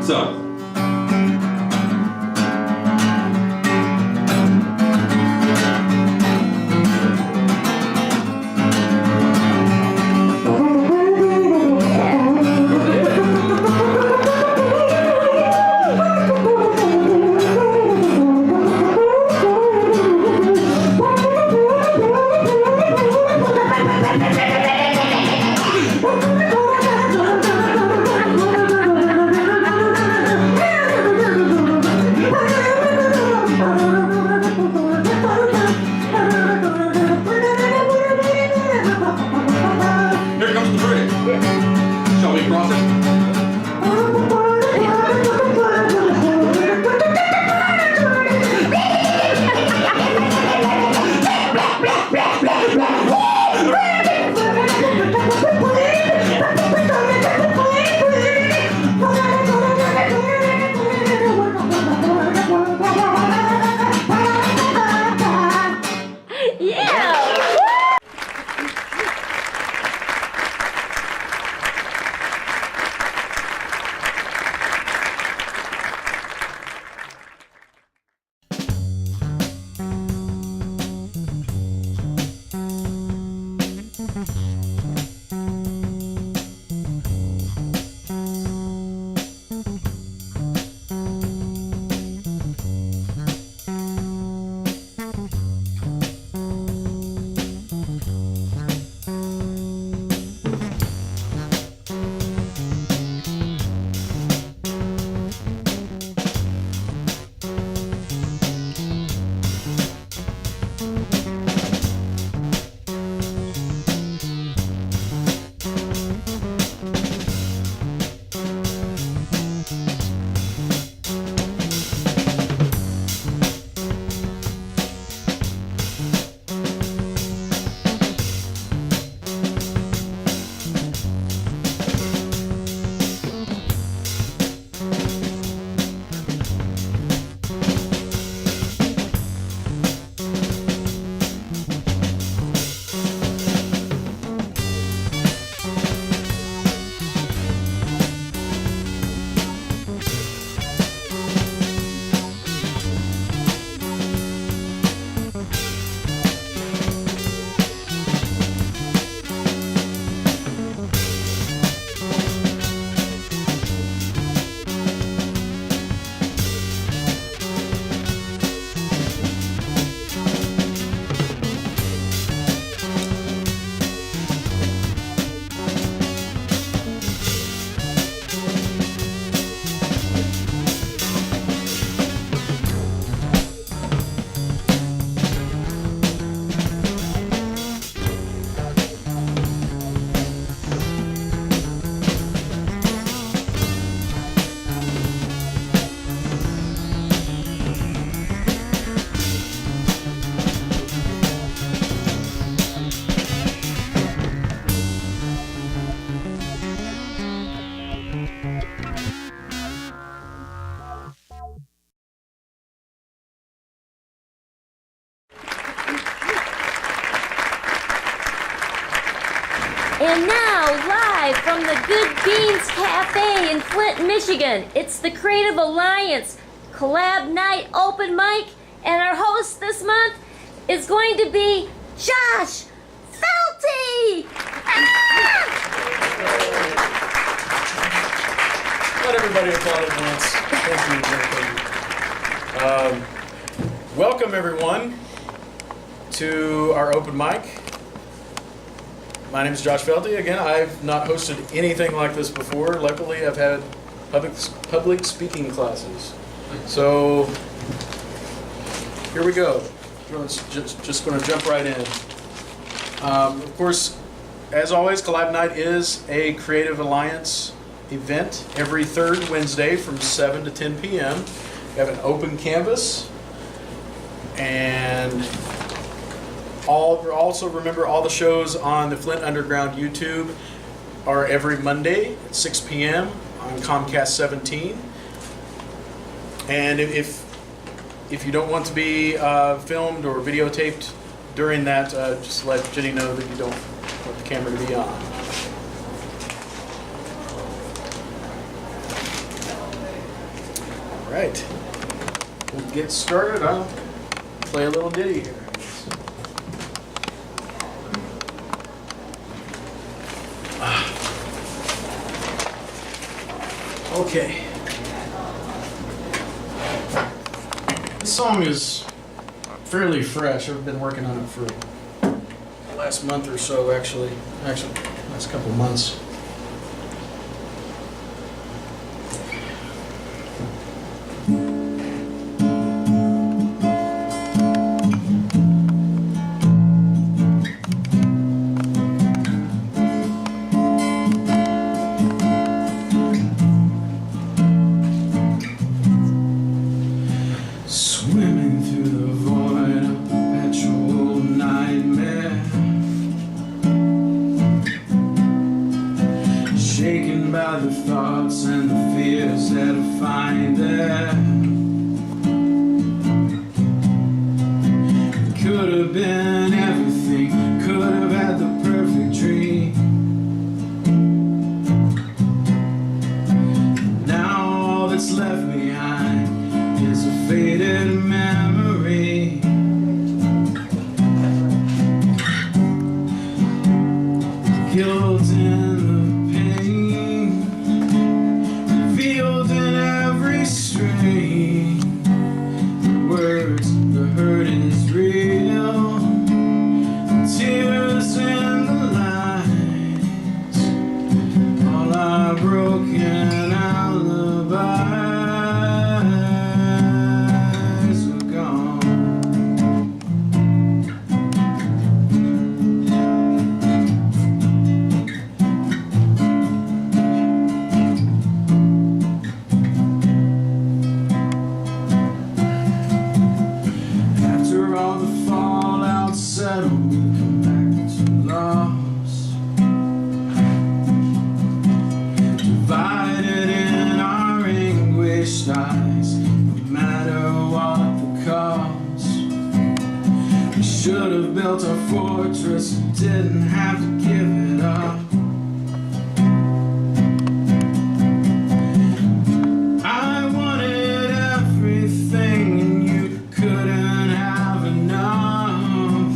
What's up? And now, live from the Good Beans Cafe in Flint, Michigan, it's the Creative Alliance Collab Nite Open Mic, and our host this month is going to be Josh Felty! Let everybody applaud at once. Thank you. Welcome, everyone, to our open mic. My name is Josh Felty. Again, I've not hosted anything like this before. Luckily, I've had public speaking classes. So here we go. Just going to jump right in. Of course, as always, Collab Nite is a Creative Alliance event every third Wednesday from 7 to 10 p.m. We have an open canvas, and also remember all the shows on the Flint Underground YouTube are every Monday at 6 p.m. on Comcast 17. And if you don't want to be filmed or videotaped during that, just let Jennie know that you don't want the camera to be on. All right. We'll get started. I'll play a little ditty here. Okay. This song is fairly fresh. I've been working on it for the last month or so, actually last couple months. Swimming through the void, a perpetual nightmare. Shaken by the thoughts and the fears that I find there. Could have been everything, could have had the perfect dream. Now all that's left behind is a faded memory. Guilt and the pain revealed in every strain. The words, the hurt is real. Tears in the lines, all our broken alibis are gone. After all the fallout settled, we come back to loss. Divided in our anguished eyes, no matter what the cost. We should have built our fortress and didn't have to give it up. I wanted everything and you couldn't have enough.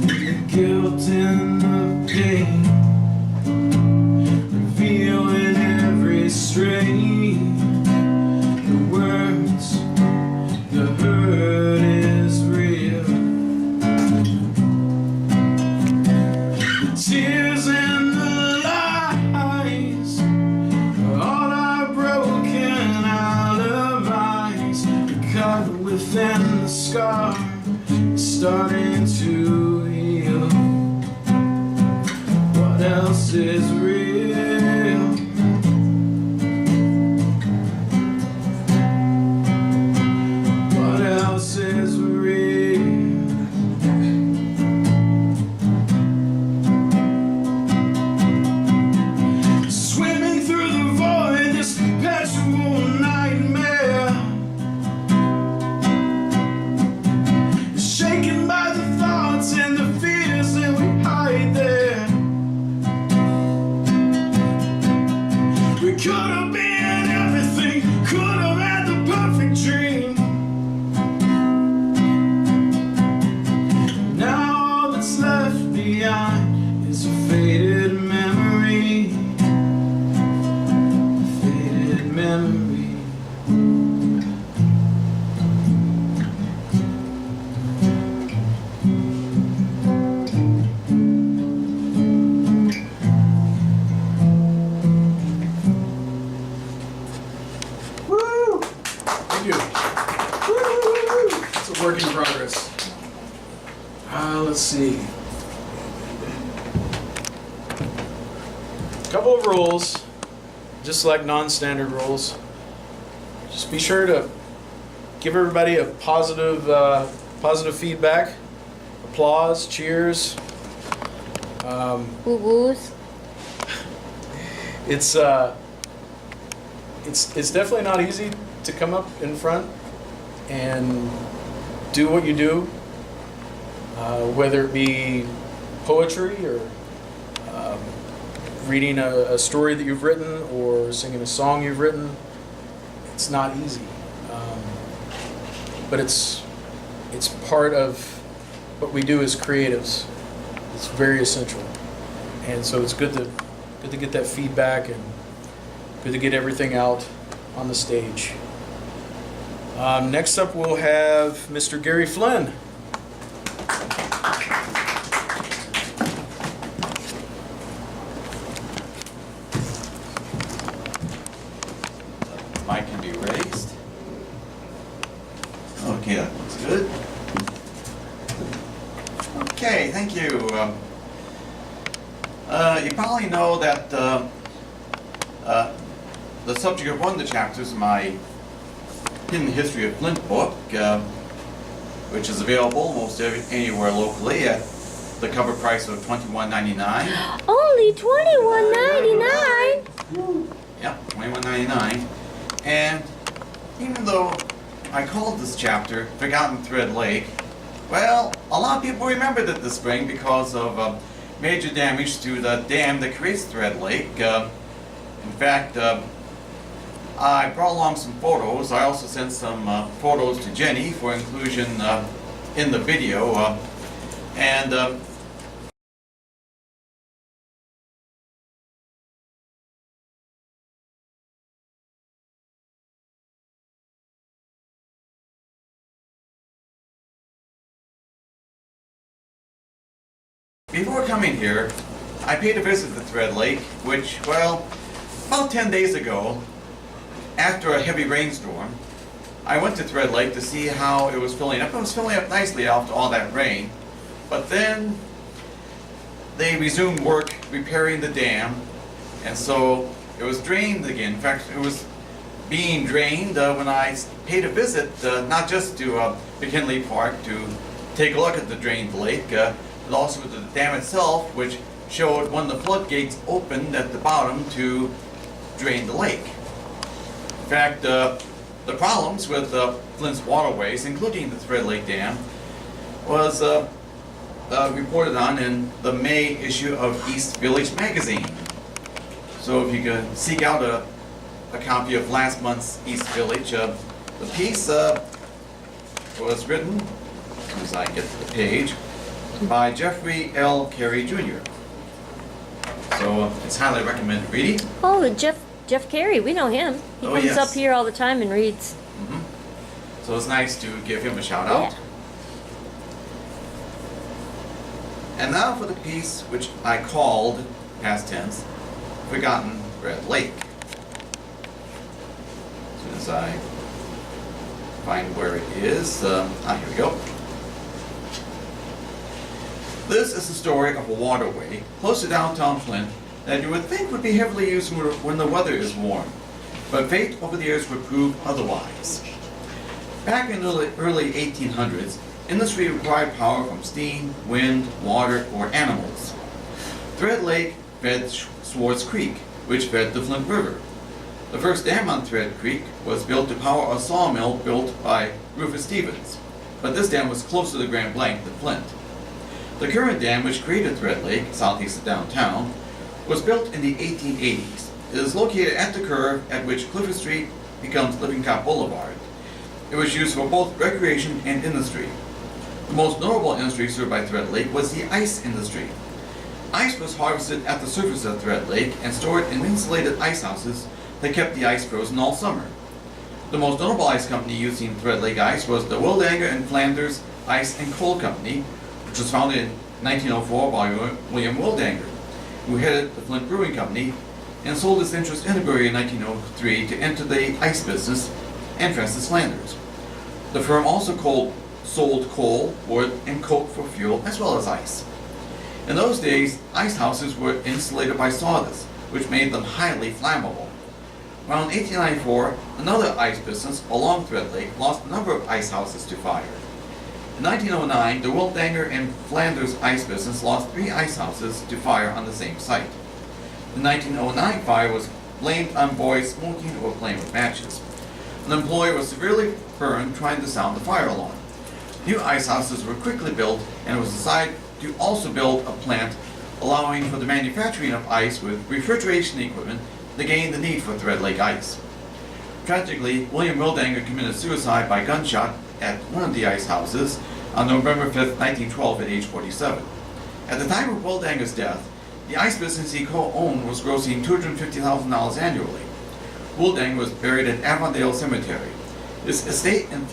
The guilt and the pain reveal in every strain. The words, the hurt is real. The tears and the lies, all our broken alibis, cut within the scar, starting to heal. What else is real? What else is real? Swimming through the void, this perpetual nightmare. Shaken by the thoughts and the fears that we hide there. We could have been everything, could have had the perfect dream. Now all that's left behind is a faded memory. A faded memory. Woo! Thank you. It's a work in progress. Let's see. Couple of rules, just like non-standard rules. Just be sure to give everybody a positive feedback, applause, cheers. Woo-woos. It's definitely not easy to come up in front and do what you do, whether it be poetry or reading a story that you've written or singing a song you've written. It's not easy. Um, but it's part of what we do as creatives. It's very essential, and so it's good to get that feedback and good to get everything out on the stage. Next up, we'll have Mr. Gary Flynn. Mic can be raised. Okay, that looks good. Okay, thank you. You probably know that the subject of one of the chapters of my Hidden History of Flint book, which is available almost anywhere locally at the cover price of $21.99. Only $21.99. Yep, $21.99. And even though I called this chapter Forgotten Thread Lake, well, a lot of people remembered it this spring because of major damage to the dam that creates Thread Lake. In fact, I brought along some photos. I also sent some photos to Jennie for inclusion in the video. Before coming here, I paid a visit to Thread Lake, which, well, about 10 days ago, after a heavy rainstorm, I went to Thread Lake to see how it was filling up. It was filling up nicely after all that rain, but then they resumed work repairing the dam, and so it was drained again. In fact, it was being drained when I paid a visit, not just to McKinley Park to take a look at the drained lake, but also to the dam itself, which showed when the floodgates opened at the bottom to drain the lake. In fact, the problems with Flint's waterways, including the Thread Lake Dam, was reported on in the May issue of East Village magazine. So if you can seek out a copy of last month's East Village, the piece was written, as I get to the page, by Jeffrey L. Carey Jr. So it's highly recommended reading. Oh, Jeff Carey, we know him. He comes yes. up here all the time and reads. Mm-hmm. So it's nice to give him a shout out. Yeah. And now for the piece which I called, past tense, Forgotten Thread Lake. As soon as I find where it is, here we go. This is the story of a waterway close to downtown Flint that you would think would be heavily used when the weather is warm, but fate over the years would prove otherwise. Back in the early 1800s, industry required power from steam, wind, water, or animals. Thread Lake fed Swartz Creek, which fed the Flint River. The first dam on Thread Creek was built to power a sawmill built by Rufus Stevens, but this dam was closer to Grand Blanc than Flint. The current dam, which created Thread Lake, southeast of downtown, was built in the 1880s. It is located at the curve at which Clifford Street becomes Lippincott Boulevard. It was used for both recreation and industry. The most notable industry served by Thread Lake was the ice industry. Ice was harvested at the surface of Thread Lake and stored in insulated ice houses that kept the ice frozen all summer. The most notable ice company using Thread Lake ice was the Wildanger and Flanders Ice and Coal Company, which was founded in 1904 by William Wildanger, who headed the Flint Brewing Company and sold his interest in the brewery in 1903 to enter the ice business, and Francis Flanders. The firm also sold coal, wood, and coke for fuel, as well as ice. In those days, ice houses were insulated by sawdust, which made them highly flammable. Around 1894, another ice business along Thread Lake lost a number of ice houses to fire. In 1909, the Wildanger and Flanders ice business lost 3 ice houses to fire on the same site. The 1909 fire was blamed on boys smoking or playing with matches. An employee was severely burned trying to sound the fire alarm. New ice houses were quickly built, and it was decided to also build a plant allowing for the manufacturing of ice with refrigeration equipment, negating the need for Thread Lake ice. Tragically, William Wildanger committed suicide by gunshot at one of the ice houses on November 5, 1912 at age 47. At the time of Wildanger's death, the ice business he co-owned was grossing $250,000 annually. Wildanger was buried at Avondale Cemetery. His estate in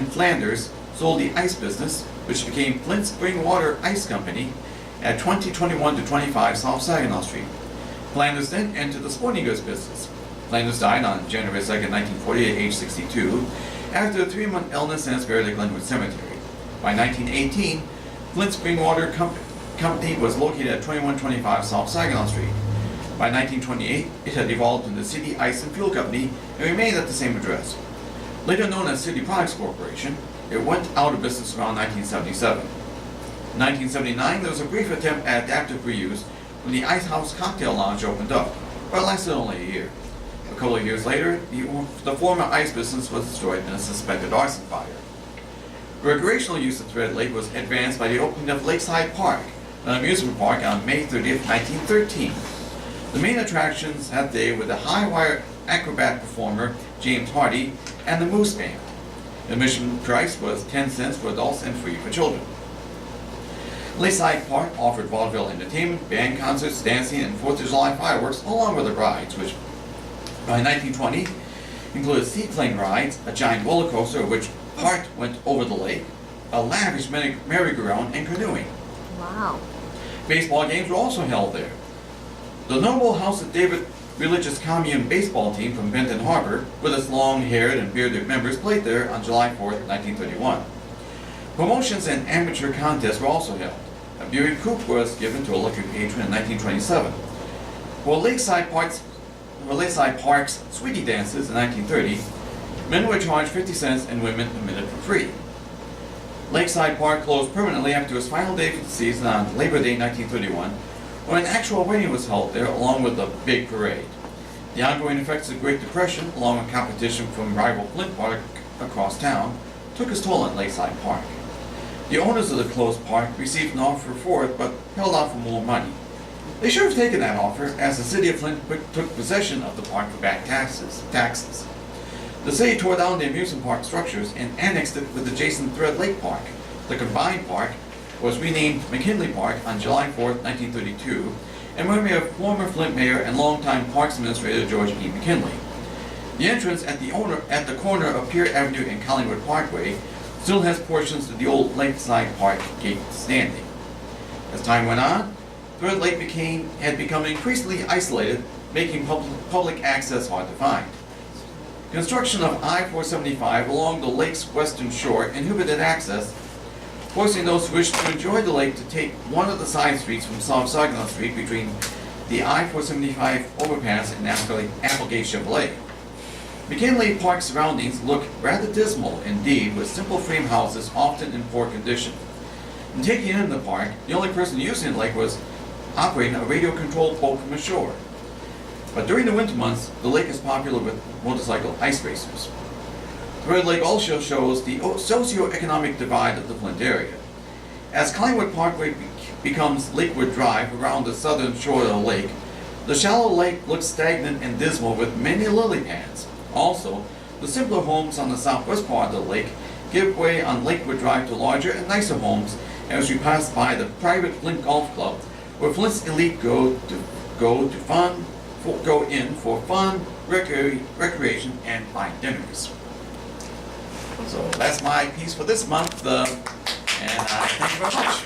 Flanders sold the ice business, which became Flint Spring Water Ice Company, at 2021 to 25 South Saginaw Street. Flanders then entered the sporting goods business. Flanders died on January 2, 1940 at age 62, after a 3-month illness and is buried at Glenwood Cemetery. By 1918, Flint Spring Water Company was located at 2125 South Saginaw Street. By 1928, it had evolved into City Ice and Fuel Company and remained at the same address. Later known as City Products Corporation, it went out of business around 1977. In 1979, there was a brief attempt at adaptive reuse when the Ice House Cocktail Lounge opened up, but it lasted only a year. A couple of years later, the former ice business was destroyed in a suspected arson fire. Recreational use of Thread Lake was advanced by the opening of Lakeside Park, an amusement park, on May 30, 1913. The main attractions that day were the high wire acrobat performer James Hardy and the Moose Band. Admission price was 10 cents for adults and free for children. Lakeside Park offered vaudeville entertainment, band concerts, dancing, and 4th of July fireworks, along with the rides, which by 1920 included seaplane rides, a giant roller coaster which part went over the lake, a lavish merry-go-round, and canoeing. Wow. Baseball games were also held there. The Noble House of David Religious Commune baseball team from Benton Harbor, with its long-haired and bearded members, played there on July 4, 1931. Promotions and amateur contests were also held. A Buick Coupe was given to a lucky patron in 1927. For Lakeside Park's Sweetie Dances in 1930, men were charged 50 cents and women admitted for free. Lakeside Park closed permanently after its final day for the season on Labor Day 1931, when an actual wedding was held there along with a big parade. The ongoing effects of the Great Depression, along with competition from rival Flint Park across town, took its toll on Lakeside Park. The owners of the closed park received an offer for it, but held out for more money. They should have taken that offer, as the city of Flint took possession of the park for back taxes. The city tore down the amusement park structures and annexed it with adjacent Thread Lake Park. The combined park was renamed McKinley Park on July 4, 1932, and memory of former Flint mayor and longtime Parks Administrator George E. McKinley. The entrance at the corner of Pier Avenue and Collingwood Parkway still has portions of the old Lakeside Park gate standing. As time went on, Thread Lake had become increasingly isolated, making public access hard to find. Construction of I-475 along the lake's western shore inhibited access, forcing those who wished to enjoy the lake to take one of the side streets from South Saginaw Street between the I-475 overpass and Applegate Chevrolet. McKinley Park's surroundings look rather dismal indeed, with simple frame houses often in poor condition. In taking in the park, the only person using the lake was operating a radio-controlled boat from ashore. But during the winter months, the lake is popular with motorcycle ice racers. Thread Lake also shows the socio-economic divide of the Flint area. As Collingwood Parkway becomes Lakewood Drive around the southern shore of the lake, the shallow lake looks stagnant and dismal with many lily pads. Also, the simpler homes on the southwest part of the lake give way on Lakewood Drive to larger and nicer homes as we pass by the private Flint Golf Club, where Flint's elite go in for fun, recreation, and fine dinners. So that's my piece for this month, and thank you very much.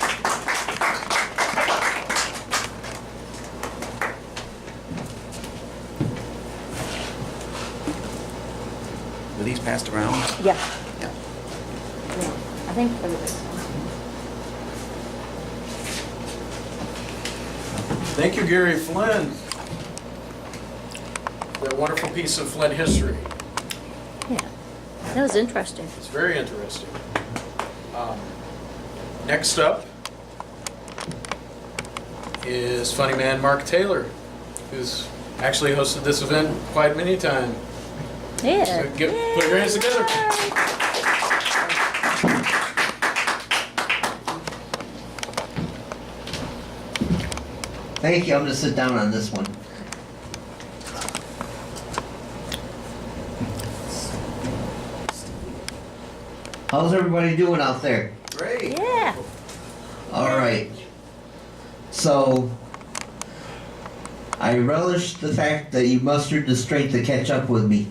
Were these passed around? Yeah. Yeah. I think everybody's. Thank you, Gary Flynn. That wonderful piece of Flint history. Yeah, that was interesting. It's very interesting. Next up is Funnyman Mark Taylor, who's actually hosted this event quite many times. Yeah. So put your hands together. Thank you. I'm going to sit down on this one. How's everybody doing out there? Great. Yeah. All right. So, I relish the fact that you mustered the strength to catch up with me.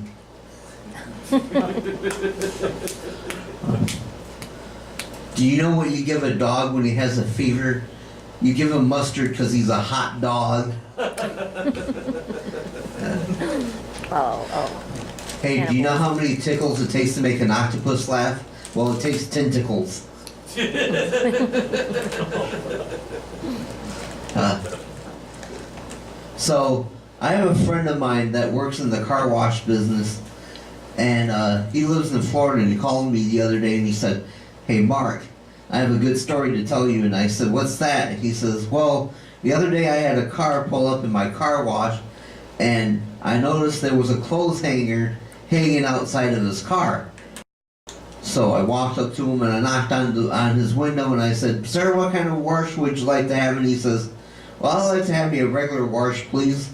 Do you know what you give a dog when he has a fever? You give him mustard because he's a hot dog. Oh. Hey, do you know how many tickles it takes to make an octopus laugh? Well, it takes tentacles. So, I have a friend of mine that works in the car wash business, and he lives in Florida, and he called me the other day and he said, "Hey Mark, I have a good story to tell you." And I said, "What's that?" And he says, "Well, the other day I had a car pull up in my car wash, and I noticed there was a clothes hanger hanging outside of his car. So I walked up to him and I knocked on his window and I said, 'Sir, what kind of wash would you like to have?' And he says, 'Well, I'd like to have me a regular wash, please.'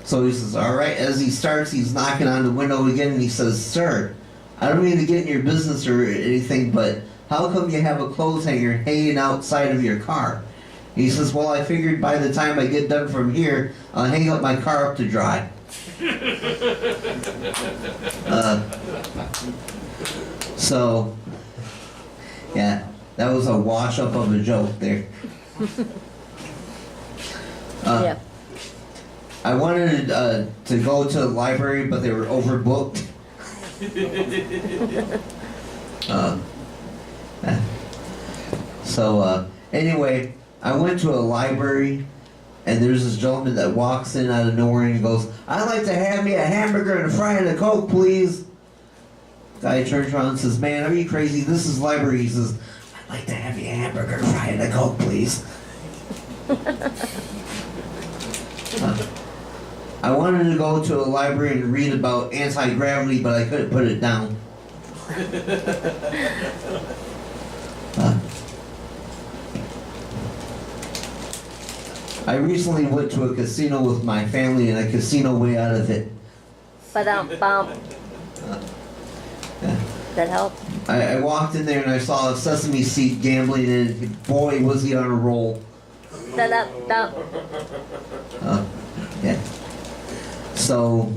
So he says, 'All right.' As he starts, he's knocking on the window again and he says, 'Sir, I don't mean to get in your business or anything, but how come you have a clothes hanger hanging outside of your car?' He says, 'Well, I figured by the time I get done from here, I'll hang up my car up to dry.'" So, yeah, that was a wash up of a joke there. Yeah. I wanted to go to the library, but they were overbooked. Anyway, I went to a library, and there's this gentleman that walks in out of nowhere and he goes, "I'd like to have me a hamburger and a fry and a Coke, please." Guy turns around and says, "Man, are you crazy? This is library." He says, "I'd like to have me a hamburger, fry, and a Coke, please." I wanted to go to a library and read about anti-gravity, but I couldn't put it down. I recently went to a casino with my family, and a casino way out of it. Ba-dum-bum. That help? I walked in there and I saw a Sesame Seed gambling, and boy, was he on a roll. Da-da-dum. Yeah. So,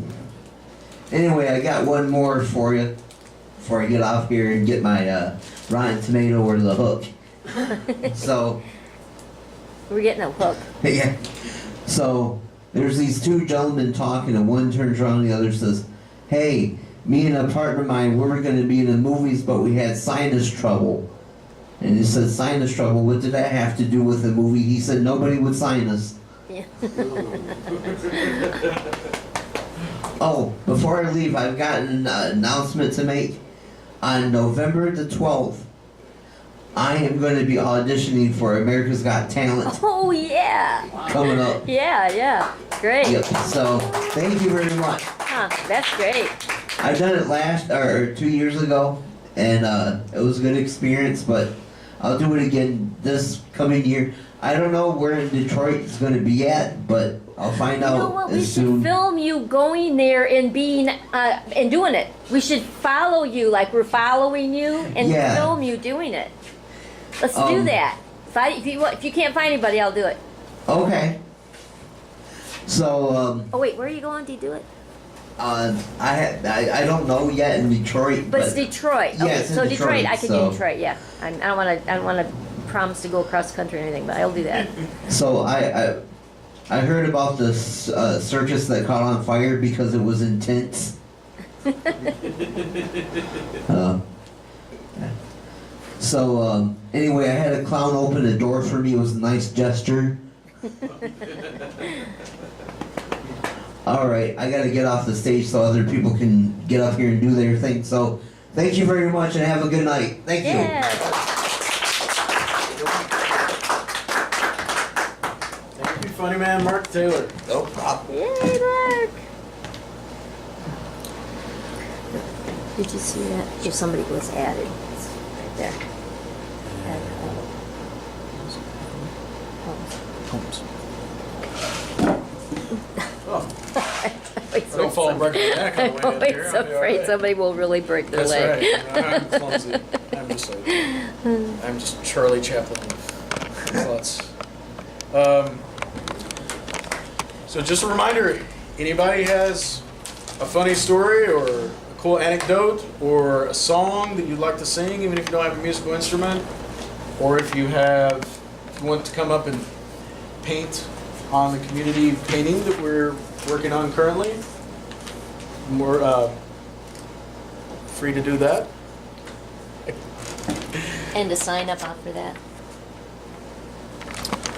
anyway, I got one more for you before I get off here and get my Rotten Tomato or the hook. So, We're getting a hook. yeah. So, there's these two gentlemen talking, and one turns around and the other says, "Hey, me and a partner of mine, we were going to be in the movies, but we had sinus trouble." And he said, "Sinus trouble? What did that have to do with the movie?" He said, "Nobody would sign us." Yeah. Oh, before I leave, I've got an announcement to make. On November the 12th, I am going to be auditioning for America's Got Talent Oh, yeah. coming up. Yeah. Great. Yep. So, thank you very much. Huh, that's great. I done it 2 years ago, and it was a good experience, but I'll do it again this coming year. I don't know where in Detroit it's going to be at, but I'll find You know out what? We as should soon. film you going there and being and doing it. We should follow you like we're following you and Yeah. film you doing it. Let's do that. If you can't find anybody, I'll do it. Okay. So, Oh wait, where are you going to do it? I don't know yet in Detroit, But it's Detroit. Yeah, Okay, it's in so Detroit, I can so- do Detroit. Yeah, I don't want to promise to go across the country or anything, but I'll do that. So I heard about this circus that caught on fire because it was intense. Anyway, I had a clown open a door for me. It was a nice gesture. All right, I got to get off the stage so other people can get up here and do their thing. So thank you very much and have a good night. Thank you. Yeah. Thank you, Funnyman Mark Taylor. No problem. Yay, Mark. Did you see that? If somebody was added, it's right there. Add Holmes. Oh, Wait, don't fall fall and break my neck on I'm the way in here. always I'll be all afraid right. somebody will really break their That's leg. right. I'm clumsy. I'm just Charlie Chaplin of klutz. So just a reminder, anybody has a funny story or a cool anecdote or a song that you'd like to sing, even if you don't have a musical instrument, or if you want to come up and paint on the community painting that we're working on currently, we're free to do that. And to sign up after that.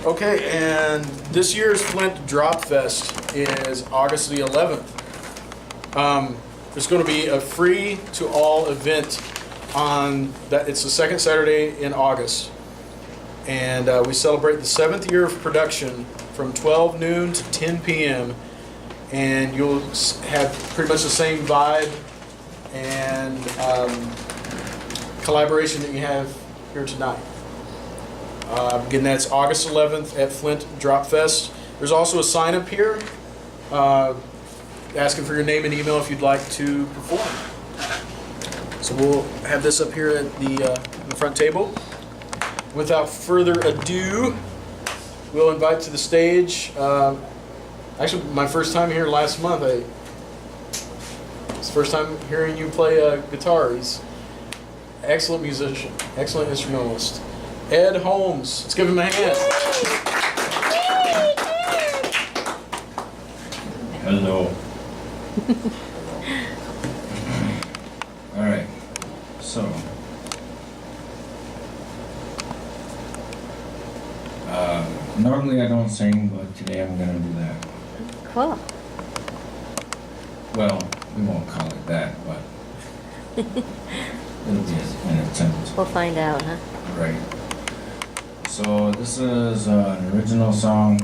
Okay, and this year's Flint Drop Fest is August the 11th. There's going to be a free to all event on that. It's the second Saturday in August, and we celebrate the 7th year of production from 12 noon to 10 p.m. And you'll have pretty much the same vibe and collaboration that you have here tonight. Again, that's August 11th at Flint Drop Fest. There's also a sign up here asking for your name and email if you'd like to perform. So we'll have this up here at the front table. Without further ado, we'll invite to the stage. Actually, my first time here last month. It's the first time hearing you play guitar. He's an excellent musician, excellent instrumentalist. Ed Holmes. Let's give him a hand. Hello. All right. So, normally I don't sing, but today I'm gonna do that. Cool. Well, we won't call it that, but it'll be an attempt. We'll find out, huh? Right. So this is an original song.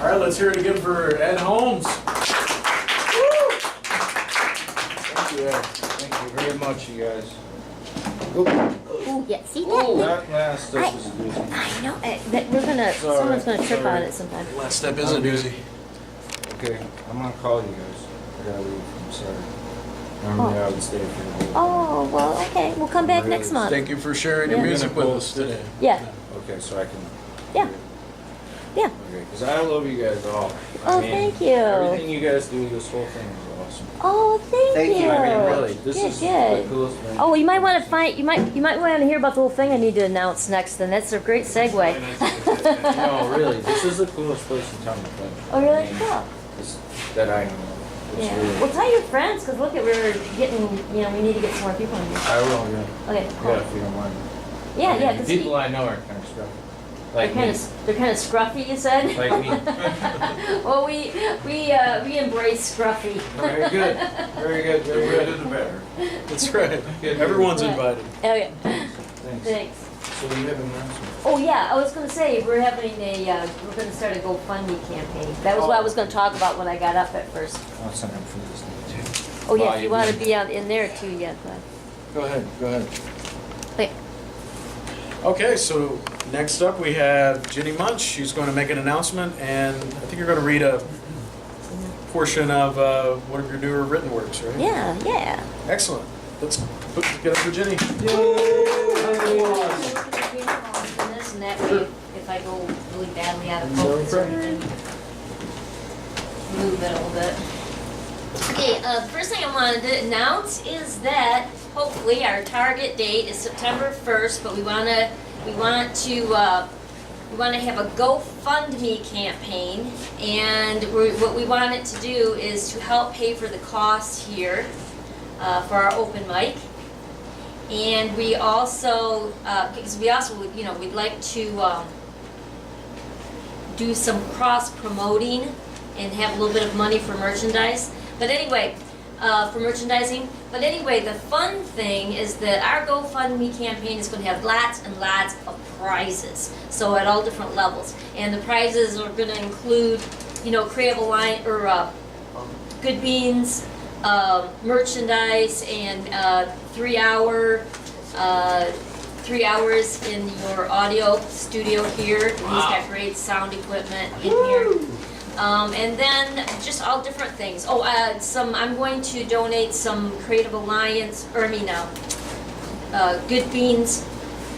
All right, let's hear it again for Ed Holmes. Thank you, Ed. Thank you very much, you guys. Ooh, yeah, see Oh, that? that last stuff is a doozy. I know, that we're gonna, Sorry, someone's gonna trip sorry. on it sometime. Last step is a doozy. Okay, I'm gonna call you guys. I gotta leave, I'm sorry. Normally I would stay for the whole. Oh, well, okay, we'll come back Really? next month. Thank you for sharing your Yeah. music with us today. Yeah, Okay, so I can. yeah, yeah. Okay, because I love you guys all. Oh, thank you. Everything you guys do, this whole thing is awesome. Oh, thank Thank you. you. I mean, really, this Good, is good. the coolest thing. Oh, you might want to you might want to hear about the whole thing I need to announce next. Then that's a great segue. No, really, this is the coolest place in town to play. Oh, really? I mean, Cool. this- that I know of. It's Yeah. really. Well, tell your friends, because look at, we're getting, you know, we need to get some more people in here. I will, yeah. Okay, Yeah, cool. if you don't mind. Yeah, I mean, yeah, the because people I know are kind of stuff. they're Like me. kind of scruffy, you said? Like me. Well, we embrace scruffy. Very good. Very good. The Very weirder good. the better. That's right. Good. Everyone's Yeah. invited. Okay, Thanks. thanks. So you have an announcement? Oh yeah, I was gonna say, we're gonna start a GoFundMe campaign. That was what I was gonna talk about when I got up at first. I'll sign up for this thing too. Oh yeah, Well, if you wanna be in there too, yeah, but. Go ahead, go ahead. Okay. Okay, so next up we have Jennie Moench. She's going to make an announcement, and I think you're going to read a portion of one of your newer written works, right? Yeah, yeah. Excellent. Let's get up for Jennie. And that way, if I go really badly out of focus or anything, move it a little bit. Okay, the first thing I wanted to announce is that hopefully our target date is September 1st, but we want to have a GoFundMe campaign, and what we want it to do is to help pay for the costs here for our open mic. And we also, because we also, you know, we'd like to do some cross-promoting and have a little bit of money for merchandise. But anyway, for merchandising. But anyway, the fun thing is that our GoFundMe campaign is going to have lots and lots of prizes. So at all different levels. And the prizes are going to include, you know, Creative Alliance, or Good Beans, merchandise, and 3 hours in your audio studio here. And he's got great sound equipment in here. And then just all different things. Oh, I'm going to donate some Creative Alliance, Good Beans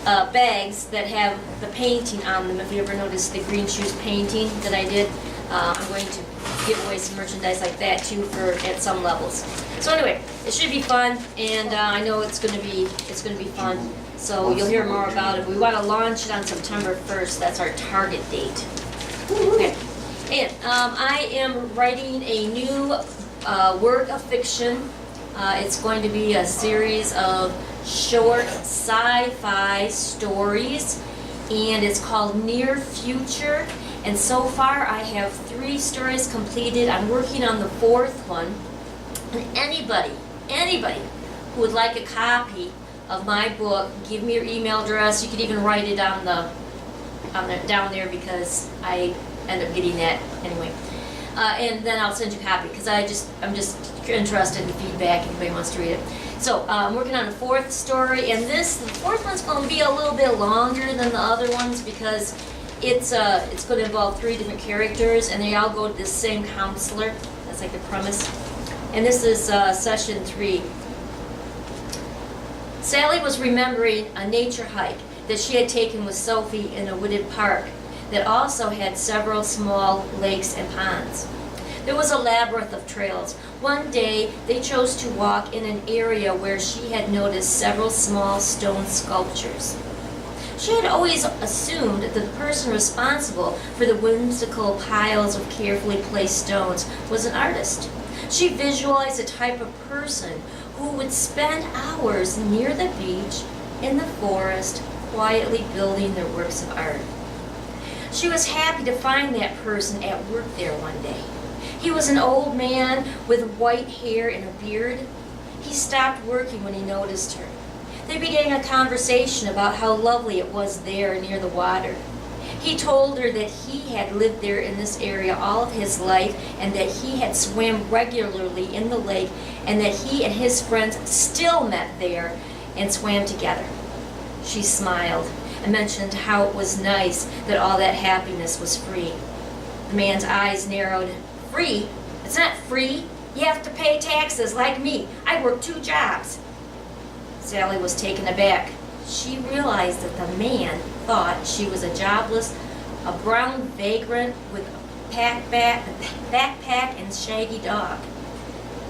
bags that have the painting on them. If you ever noticed the green shoes painting that I did, I'm going to give away some merchandise like that too at some levels. So anyway, it should be fun, and I know it's going to be fun. So you'll hear more about it. We want to launch it on September 1st. That's our target date. Okay. And I am writing a new work of fiction. It's going to be a series of short sci-fi stories, and it's called Near Future. And so far I have 3 stories completed. I'm working on the 4th one. And anybody who would like a copy of my book, give me your email address. You could even write it down there, because I end up getting that anyway. And then I'll send you a copy, because I'm just interested in feedback if anybody wants to read it. So I'm working on the 4th story, and the 4th one's going to be a little bit longer than the other ones, because it's going to involve 3 different characters, and they all go to the same counselor. That's like the premise. And this is session 3. Sally was remembering a nature hike that she had taken with Sophie in a wooded park that also had several small lakes and ponds. There was a labyrinth of trails. One day, they chose to walk in an area where she had noticed several small stone sculptures. She had always assumed that the person responsible for the whimsical piles of carefully placed stones was an artist. She visualized a type of person who would spend hours near the beach, in the forest, quietly building their works of art. She was happy to find that person at work there one day. He was an old man with white hair and a beard. He stopped working when he noticed her. They began a conversation about how lovely it was there near the water. He told her that he had lived there in this area all of his life and that he had swam regularly in the lake and that he and his friends still met there and swam together. She smiled and mentioned how it was nice that all that happiness was free. The man's eyes narrowed. Free? It's not free. You have to pay taxes like me. I work 2 jobs. Sally was taken aback. She realized that the man thought she was a jobless, a brown vagrant with a backpack and shaggy dog.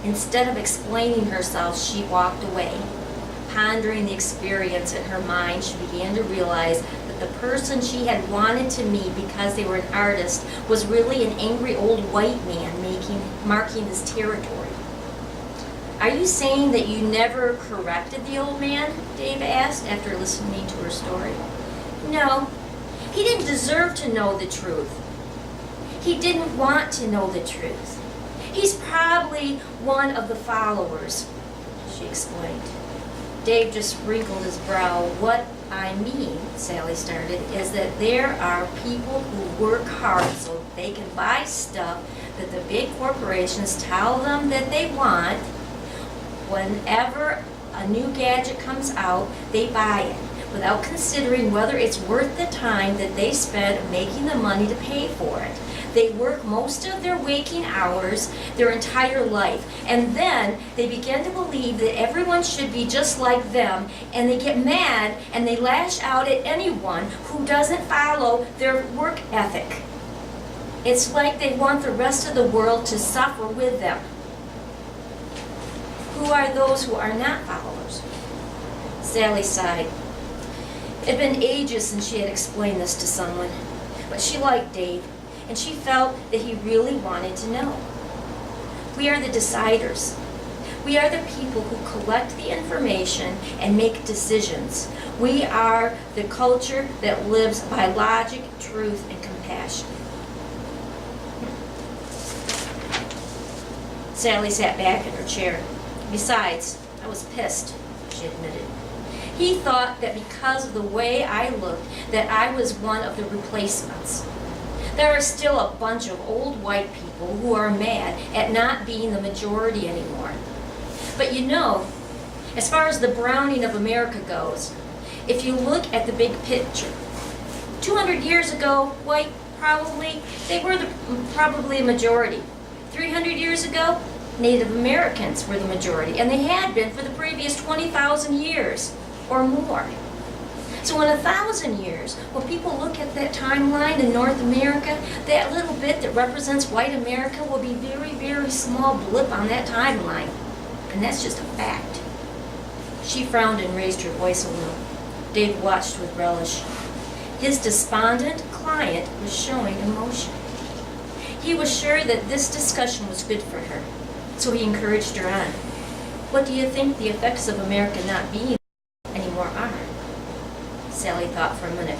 Instead of explaining herself, she walked away. Pondering the experience in her mind, she began to realize that the person she had wanted to meet because they were an artist was really an angry old white man marking his territory. Are you saying that you never corrected the old man? Dave asked after listening to her story. No, he didn't deserve to know the truth. He didn't want to know the truth. He's probably one of the followers, she explained. Dave just wrinkled his brow. What I mean, Sally started, is that there are people who work hard so they can buy stuff that the big corporations tell them that they want. Whenever a new gadget comes out, they buy it without considering whether it's worth the time that they spend making the money to pay for it. They work most of their waking hours, their entire life, and then they begin to believe that everyone should be just like them, and they get mad and they lash out at anyone who doesn't follow their work ethic. It's like they want the rest of the world to suffer with them. Who are those who are not followers? Sally sighed. It had been ages since she had explained this to someone, but she liked Dave, and she felt that he really wanted to know. We are the deciders. We are the people who collect the information and make decisions. We are the culture that lives by logic, truth, and compassion. Sally sat back in her chair. Besides, I was pissed, she admitted. He thought that because of the way I looked, that I was one of the replacements. There are still a bunch of old white people who are mad at not being the majority anymore. But you know, as far as the browning of America goes, if you look at the big picture, 200 years ago, white, they were probably a majority. 300 years ago, Native Americans were the majority, and they had been for the previous 20,000 years or more. So in 1,000 years, when people look at that timeline in North America, that little bit that represents white America will be very, very small blip on that timeline. And that's just a fact. She frowned and raised her voice a little. Dave watched with relish. His despondent client was showing emotion. He was sure that this discussion was good for her, so he encouraged her on. What do you think the effects of America not being anymore are? Sally thought for a minute.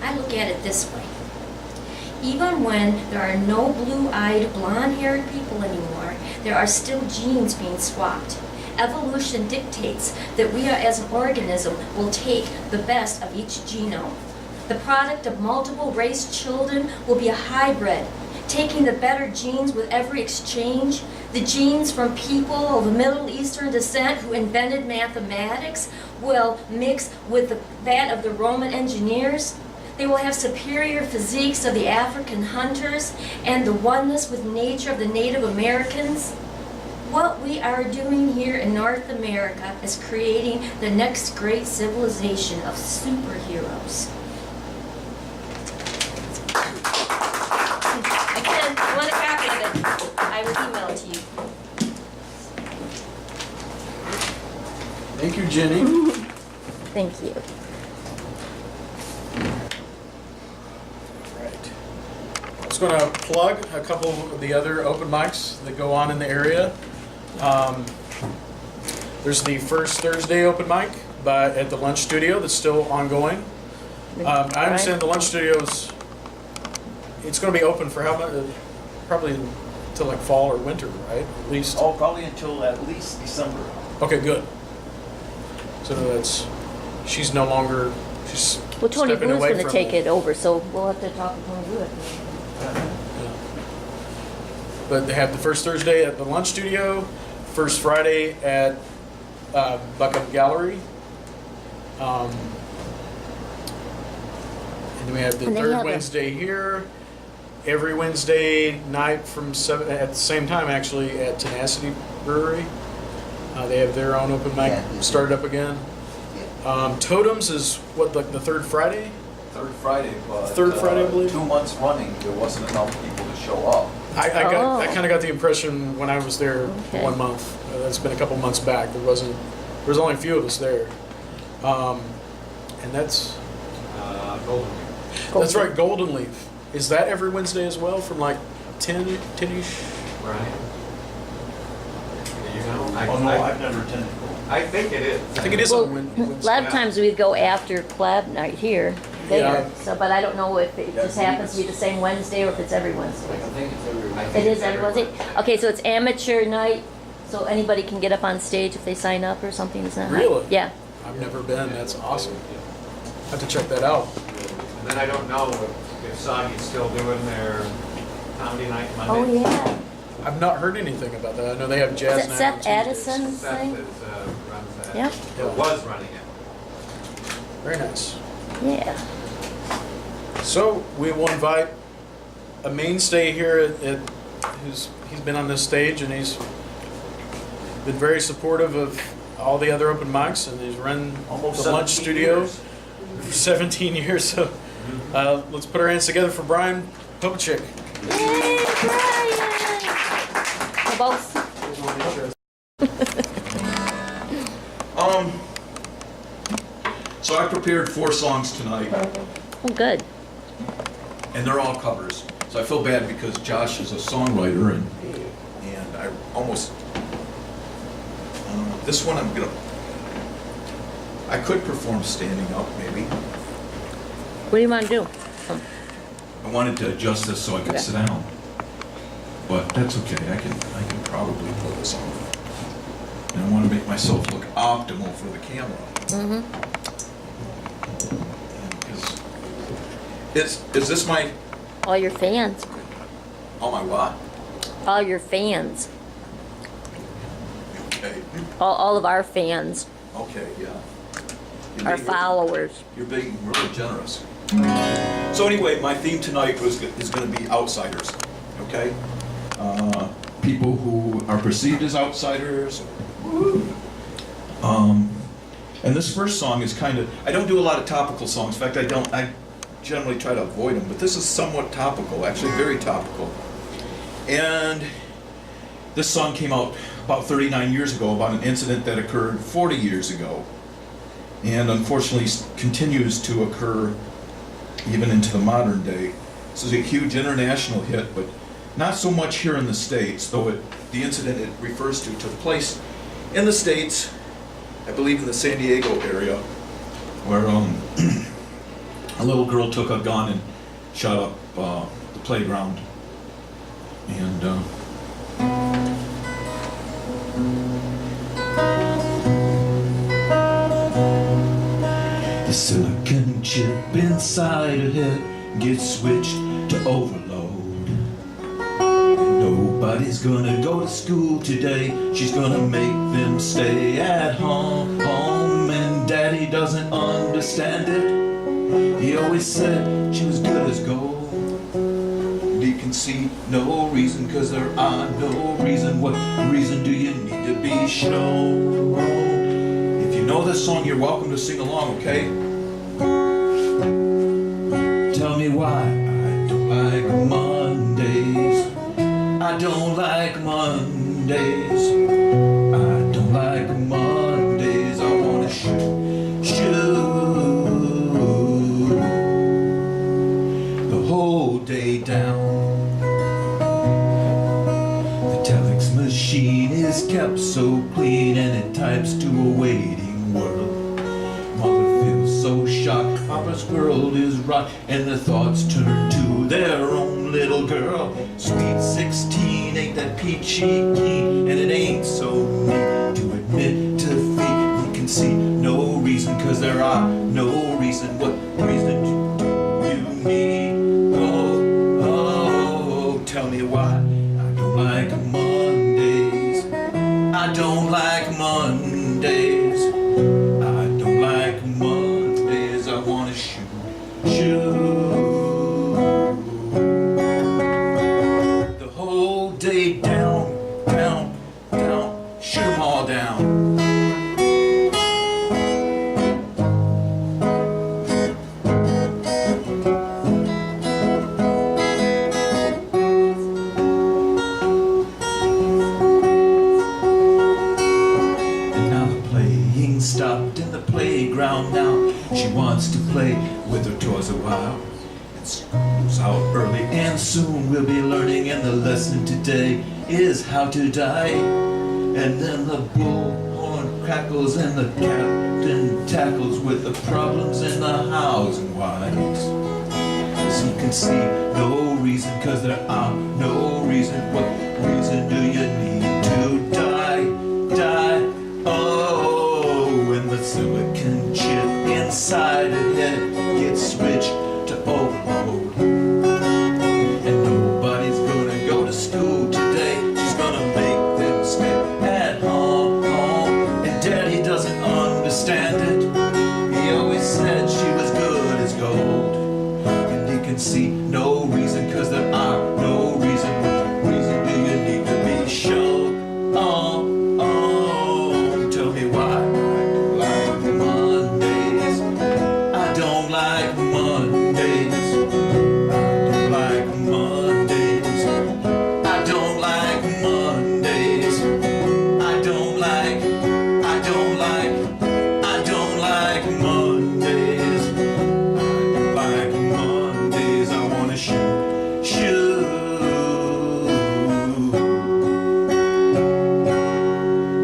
I look at it this way. Even when there are no blue-eyed, blonde-haired people anymore, there are still genes being swapped. Evolution dictates that we as an organism will take the best of each genome. The product of multiple race children will be a hybrid, taking the better genes with every exchange. The genes from people of Middle Eastern descent who invented mathematics will mix with that of the Roman engineers. They will have superior physiques of the African hunters and the oneness with nature of the Native Americans. What we are doing here in North America is creating the next great civilization of superheroes. Again, if you want a copy of it, I will email it to you. Thank you, Jennie. Thank you. Right. I was going to plug a couple of the other open mics that go on in the area. There's the first Thursday open mic at the Lunch Studio that's still ongoing. I understand the Lunch Studio it's going to be open for how much? Probably till like fall or winter, right? At least. Oh, probably until at least December. Okay, good. So she's no longer, she's Well, Tony stepping Blue's away going to from take it over, so we'll have to talk to Tony Blue. But they have the first Thursday at the Lunch Studio, first Friday at Buckup Gallery. And then we have the And they third have a- Wednesday here. Every Wednesday night from 7 at the same time actually at Tenacity Brewery. They have their own open mic started up again. Totems is what, like the third Friday? Third Friday, but Third Friday, I believe. 2 months running, there wasn't enough people to show up. I Oh. kind of got the impression when I was there Okay. 1 month. That's been a couple months back. There was only a few of us there, and that's Golden. that's right. Golden Leaf, is that every Wednesday as well from like 10-ish? Right. You know, Oh, no, I've never attended. I think it is. I think it is Well, on a Wednesday. lot of times we'd go after Collab Night here, there. Yeah. So, but I don't know if it just happens to be the same Wednesday or if it's every Wednesday. I think it's every. It is every Wednesday? Okay, so it's amateur night, so anybody can get up on stage if they sign up or something, is that right? Really? Yeah. I've never been. That's awesome. I have to check that out. And then I don't know if Soggy's still doing their comedy night Monday. Oh, yeah. I've not heard anything about that. I know they have jazz Is night that on Seth Tuesdays. Addison's Seth thing? runs that. Yep. Or was running it. Very nice. Yeah. So we will invite a mainstay here at he's been on this stage and he's been very supportive of all the other open mics and he's run Almost the Lunch 17 Studio years. for 17 years. So let's put our hands together for Brian Pobocik. Yay, Brian! Both. So I prepared 4 songs tonight, Oh, good. and they're all covers. So I feel bad because Josh is a songwriter, and I almost this one I could perform standing up maybe. What do you want to do? I wanted to adjust this so I could Okay. sit down, but that's okay. I can probably pull this off. And I want to make myself look optimal for the camera. Mm-hmm. Is this my All your fans. my what? All your fans. Okay. All of our fans. Okay, yeah. Our followers. You're being really generous. So anyway, my theme tonight is going to be outsiders, okay? People who are perceived as outsiders. And this first song is kind of, I don't do a lot of topical songs. In fact, I generally try to avoid them, but this is somewhat topical, actually very topical. And this song came out about 39 years ago about an incident that occurred 40 years ago. And unfortunately continues to occur even into the modern day. This is a huge international hit, but not so much here in the States, though the incident it refers to took place in the States, I believe in the San Diego area, where a little girl took a gun and shot up the playground. And the silicon chip inside her head gets switched to overload. Nobody's gonna go to school today. She's gonna make them stay at home. And Daddy doesn't understand it. He always said she was good as gold. And he can see no reason, cause there are no reason. What reason do you need to be shown? If you know this song, you're welcome to sing along, okay? Tell me why I don't like Mondays. I don't like Mondays. I don't like Mondays. I wanna shoot the whole day down. The telex machine is kept so clean and it types to a waiting world. Mother feels so shocked, Papa's world is rocked, and the thoughts turn to their own little girl. Sweet 16 ain't that peachy keen, and it ain't so neat to admit defeat. You can see no reason, cause there are no reason. What reason play with her toys a while. And school's out early and soon we'll be learning, and the lesson today is how to die. And then the bullhorn crackles and the captain tackles with the problems in the hows and whys. As you can see, no reason, cause there are no reason. What reason do you need to die? Die, oh, when the silicon chip inside her head gets switched to overload. And nobody's gonna go to school today, she's gonna make them stay at home. And Daddy doesn't understand it, he always said she was good as gold. And you can see no reason, cause there are no reason. What reason do you need to be shown? Tell me why I don't like Mondays. I don't like Mondays. I don't like Mondays. I don't like Mondays. I don't like Mondays. I don't like Mondays. I wanna shoot.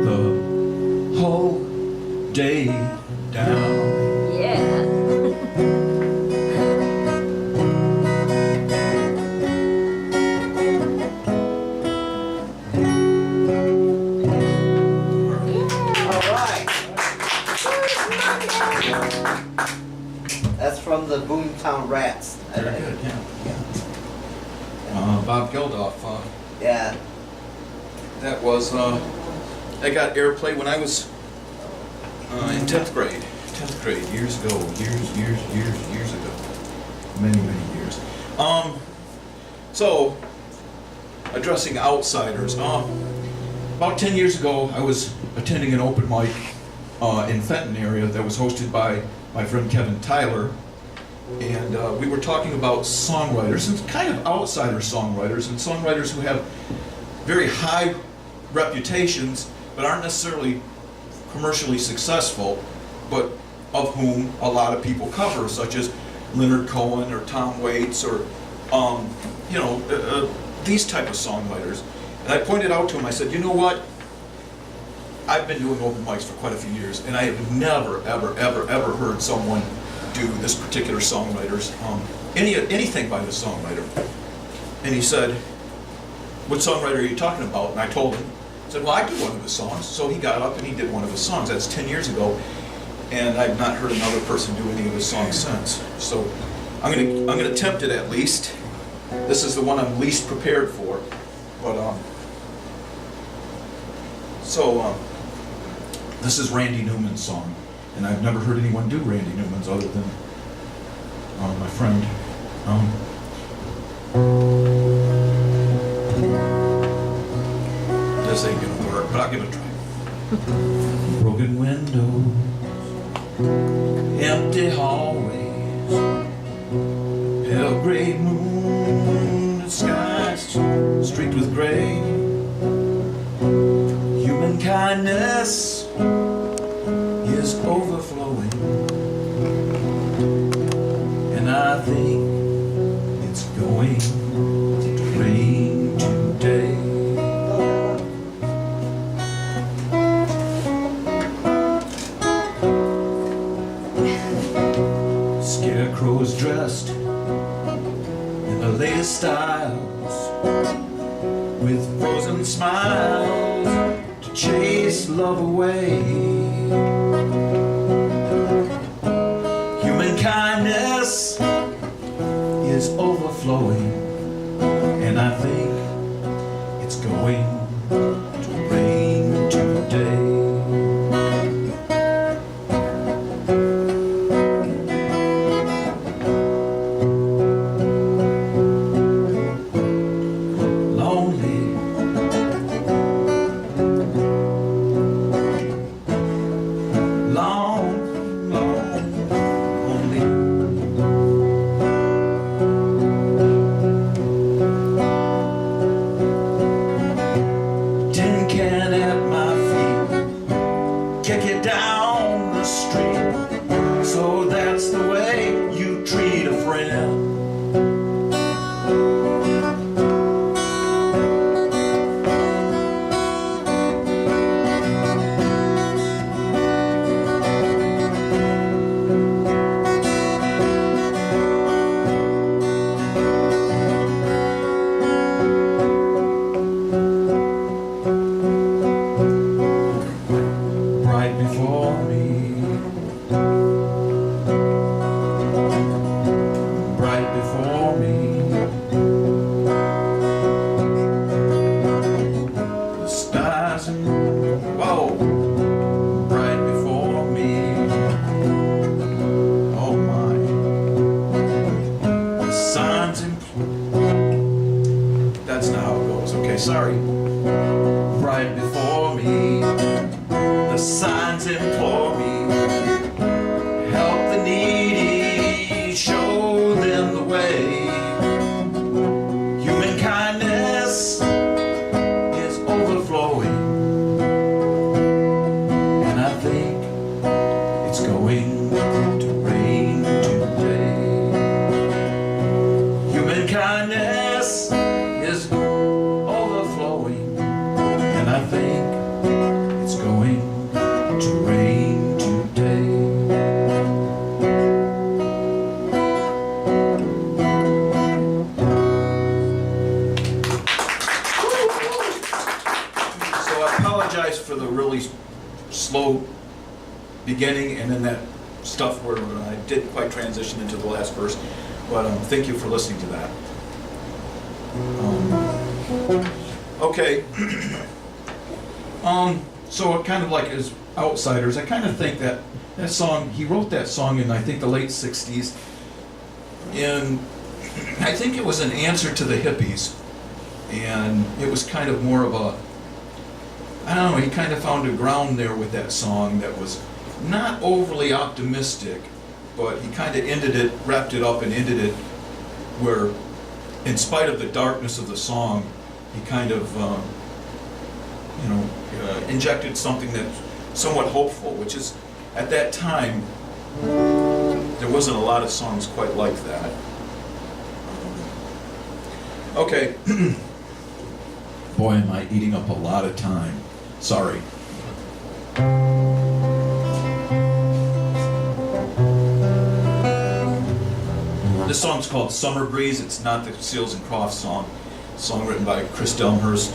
The whole day down. Yeah. Alright. That's from the Boomtown Rats. Very good, yeah. Bob Geldof, Yeah. that was, I got airplay when I was in 10th grade. 10th grade, years ago, years ago. Many years. So, addressing outsiders. About 10 years ago, I was attending an open mic in Fenton area that was hosted by my friend Kevin Tyler. And we were talking about songwriters, and kind of outsider songwriters, and songwriters who have very high reputations, but aren't necessarily commercially successful, but of whom a lot of people cover, such as Leonard Cohen or Tom Waits or, these type of songwriters. And I pointed out to him, I said, you know what? I've been doing open mics for quite a few years, and I have never, ever heard someone do this particular songwriter's, anything by this songwriter. And he said, what songwriter are you talking about? And I told him. I said, well, I do one of his songs. So he got up and he did one of his songs. That's 10 years ago. And I've not heard another person do any of his songs since. So I'm gonna attempt it at least. This is the one I'm least prepared for. But this is Randy Newman's song. And I've never heard anyone do Randy Newman's other than my friend. This ain't gonna work, but I'll give it a try. Broken windows, empty hallways, pale gray moon, the skies streaked with gray. Human kindness is overflowing, and I think it's going to rain today. Scarecrows dressed in the latest styles, with frozen smiles to chase love away. Human kindness is overflowing, and I think it's going to rain today. Okay, sorry. Right before me, the signs implore me. Help the needy, show them the way. Human kindness is overflowing, and I think it's going to rain today. Human kindness is overflowing, and I think it's going to rain today. So I apologize for the really slow beginning and then that stuff where I didn't quite transition into the last verse, but thank you for listening to that. Okay. So it kind of like as outsiders, I kind of think that that song, he wrote that song in I think the late 60s, and I think it was an answer to the hippies, and it was kind of more of a, I don't know, he kind of found a ground there with that song that was not overly optimistic, but he kind of ended it, wrapped it up and ended it where, in spite of the darkness of the song, he kind of, injected something that's somewhat hopeful, which is, at that time, there wasn't a lot of songs quite like that. Okay. Boy, am I eating up a lot of time. Sorry. This song's called Summer Breeze. It's not the Seals and Crofts song. A song written by Chris Delmhurst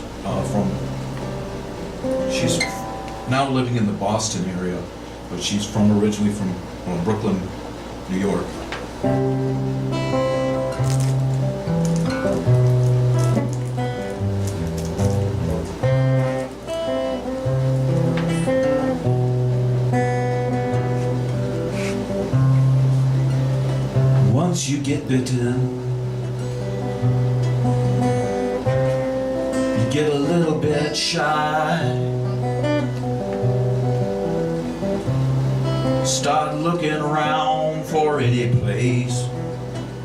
she's now living in the Boston area, but she's originally from Brooklyn, New York. Once you get bitten, you get a little bit shy. Start looking around for any place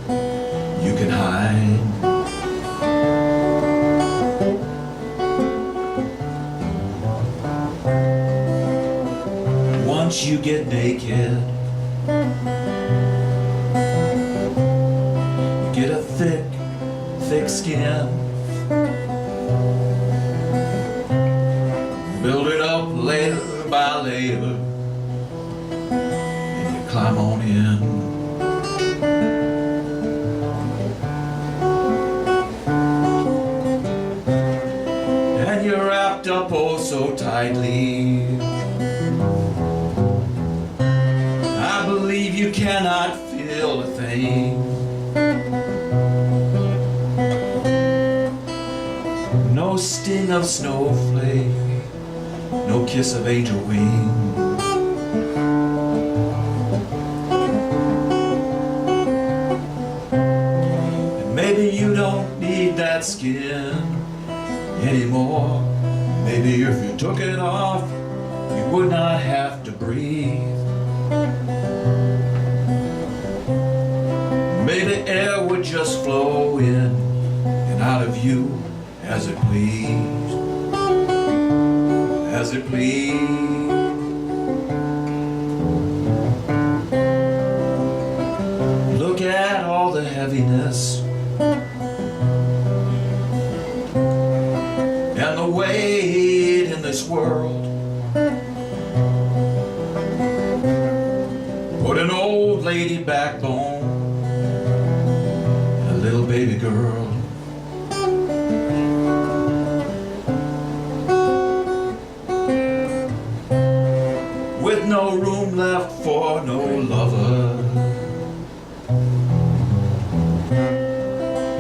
you can hide. Once you get naked, you get a thick, thick skin. Build it up layer by layer, and you climb on in. And you're wrapped up oh so tightly, I believe you cannot feel a thing. No sting of snowflake, no kiss of angel wing. And maybe you don't need that skin anymore. Maybe if you took it off, you would not have to breathe. Maybe air would just flow in and out of you as it pleased, as it pleased. Look at all the heaviness and the weight in this world. Put an old lady backbone and a little baby girl. With no room left for no lover,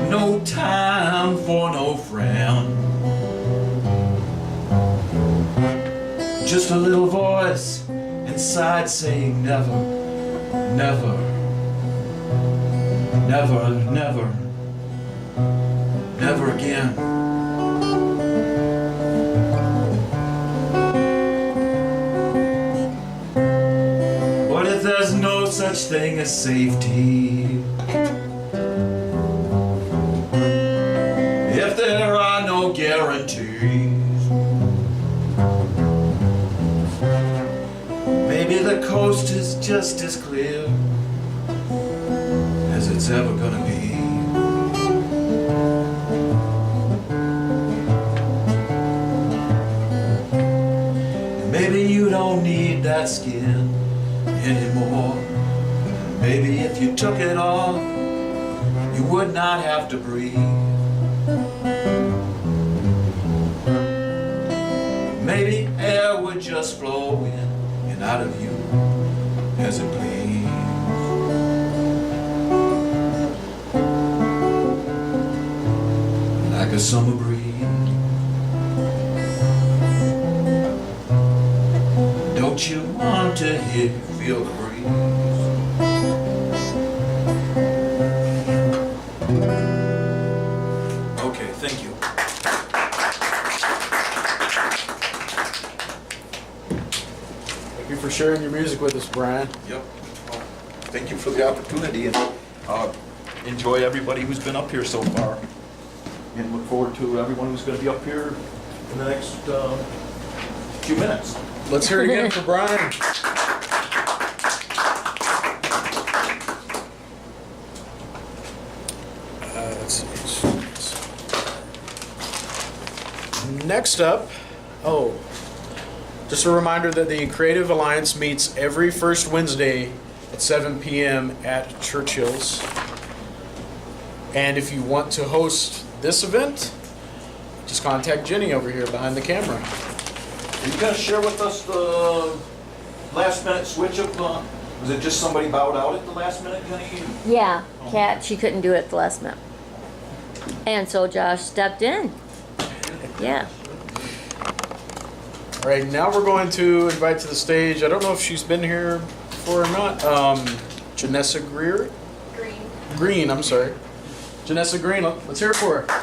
no time for no friend, just a little voice inside saying never, never, never, never, never again. thing is safety. If there are no guarantees, maybe the coast is just as clear as it's ever gonna be. Maybe you don't need that skin anymore. Maybe if you took it off, you would not have to breathe. Maybe air would just flow in and out of you as it pleased. Like a summer breeze. Don't you want to feel the breeze? Okay, thank you. Thank you for sharing your music with us, Brian. Yep. Well, thank you for the opportunity, and enjoy everybody who's been up here so far. And look forward to everyone who's going to be up here in the next few minutes. Let's hear it again for Brian. Let's see. Next up, just a reminder that the Creative Alliance meets every first Wednesday at 7 p.m. at Churchill's. And if you want to host this event, just contact Jennie over here behind the camera. Are you going to share with us the last minute switch of, was it just somebody bowed out at the last minute, Jennie? Yeah, Kat, she couldn't do it at the last minute. And so Josh stepped in. Yeah. All right, now we're going to invite to the stage, I don't know if she's been here before or not, Jennessa Green, I'm sorry. Jennessa Green, let's hear it for her.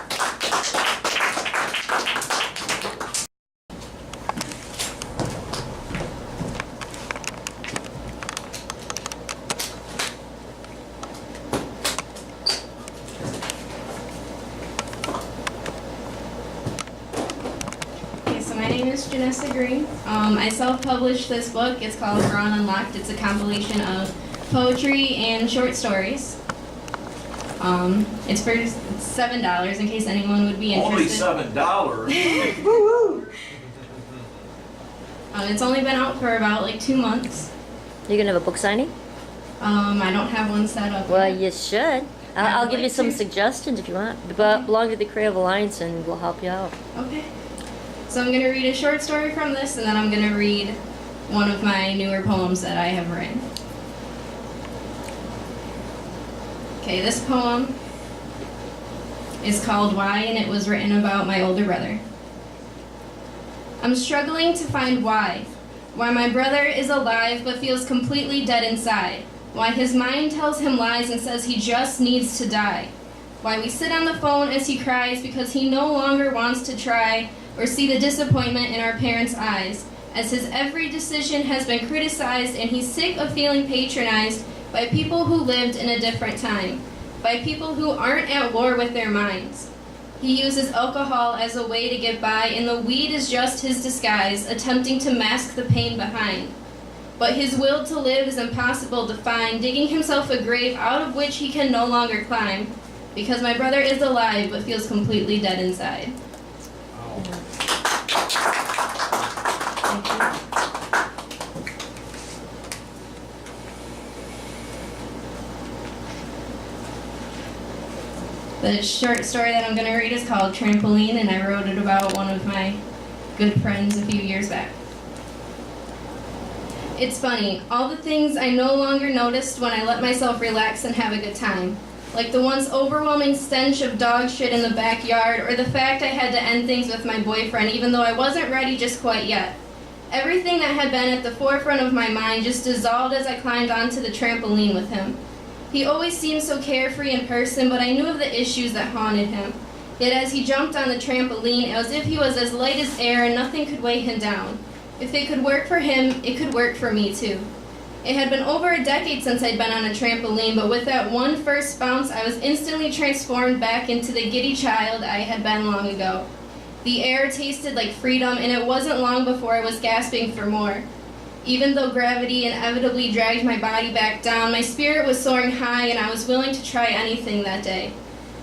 Jennessa Green. I self-published this book. It's called Brawn Unlocked. It's a compilation of poetry and short stories. It's for $7 in case anyone would be interested. Only $7? Woo-hoo! It's only been out for about like 2 months. You gonna have a book signing? I don't have one set up Well, yet. you should. I'll give you some suggestions if you want. Belong to the Creative Alliance and we'll help you out. Okay. So I'm going to read a short story from this, and then I'm going to read one of my newer poems that I have written. Okay, this poem is called Why, and it was written about my older brother. I'm struggling to find why. Why my brother is alive but feels completely dead inside. Why his mind tells him lies and says he just needs to die. Why we sit on the phone as he cries because he no longer wants to try or see the disappointment in our parents' eyes, as his every decision has been criticized and he's sick of feeling patronized by people who lived in a different time, by people who aren't at war with their minds. He uses alcohol as a way to get by, and the weed is just his disguise, attempting to mask the pain behind. But his will to live is impossible to find, digging himself a grave out of which he can no longer climb, because my brother is alive but feels completely dead inside. The short story that I'm going to read is called Trampoline, and I wrote it about one of my good friends a few years back. It's funny, all the things I no longer noticed when I let myself relax and have a good time. Like the once overwhelming stench of dog shit in the backyard, or the fact I had to end things with my boyfriend even though I wasn't ready just quite yet. Everything that had been at the forefront of my mind just dissolved as I climbed onto the trampoline with him. He always seemed so carefree in person, but I knew of the issues that haunted him. Yet as he jumped on the trampoline, it was as if he was as light as air and nothing could weigh him down. If it could work for him, it could work for me too. It had been over a decade since I'd been on a trampoline, but with that one first bounce, I was instantly transformed back into the giddy child I had been long ago. The air tasted like freedom, and it wasn't long before I was gasping for more. Even though gravity inevitably dragged my body back down, my spirit was soaring high, and I was willing to try anything that day.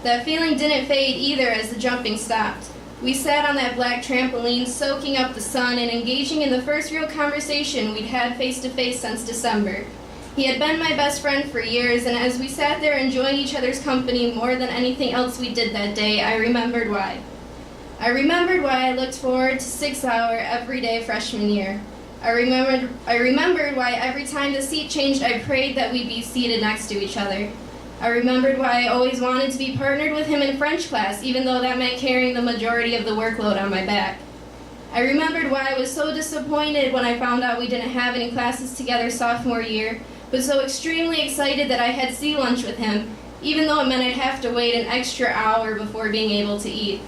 That feeling didn't fade either as the jumping stopped. We sat on that black trampoline, soaking up the sun and engaging in the first real conversation we'd had face-to-face since December. He had been my best friend for years, and as we sat there enjoying each other's company more than anything else we did that day, I remembered why. I remembered why I looked forward to 6-hour everyday freshman year. I remembered why every time the seat changed, I prayed that we'd be seated next to each other. I remembered why I always wanted to be partnered with him in French class, even though that meant carrying the majority of the workload on my back. I remembered why I was so disappointed when I found out we didn't have any classes together sophomore year, but so extremely excited that I had sea lunch with him, even though it meant I'd have to wait an extra hour before being able to eat.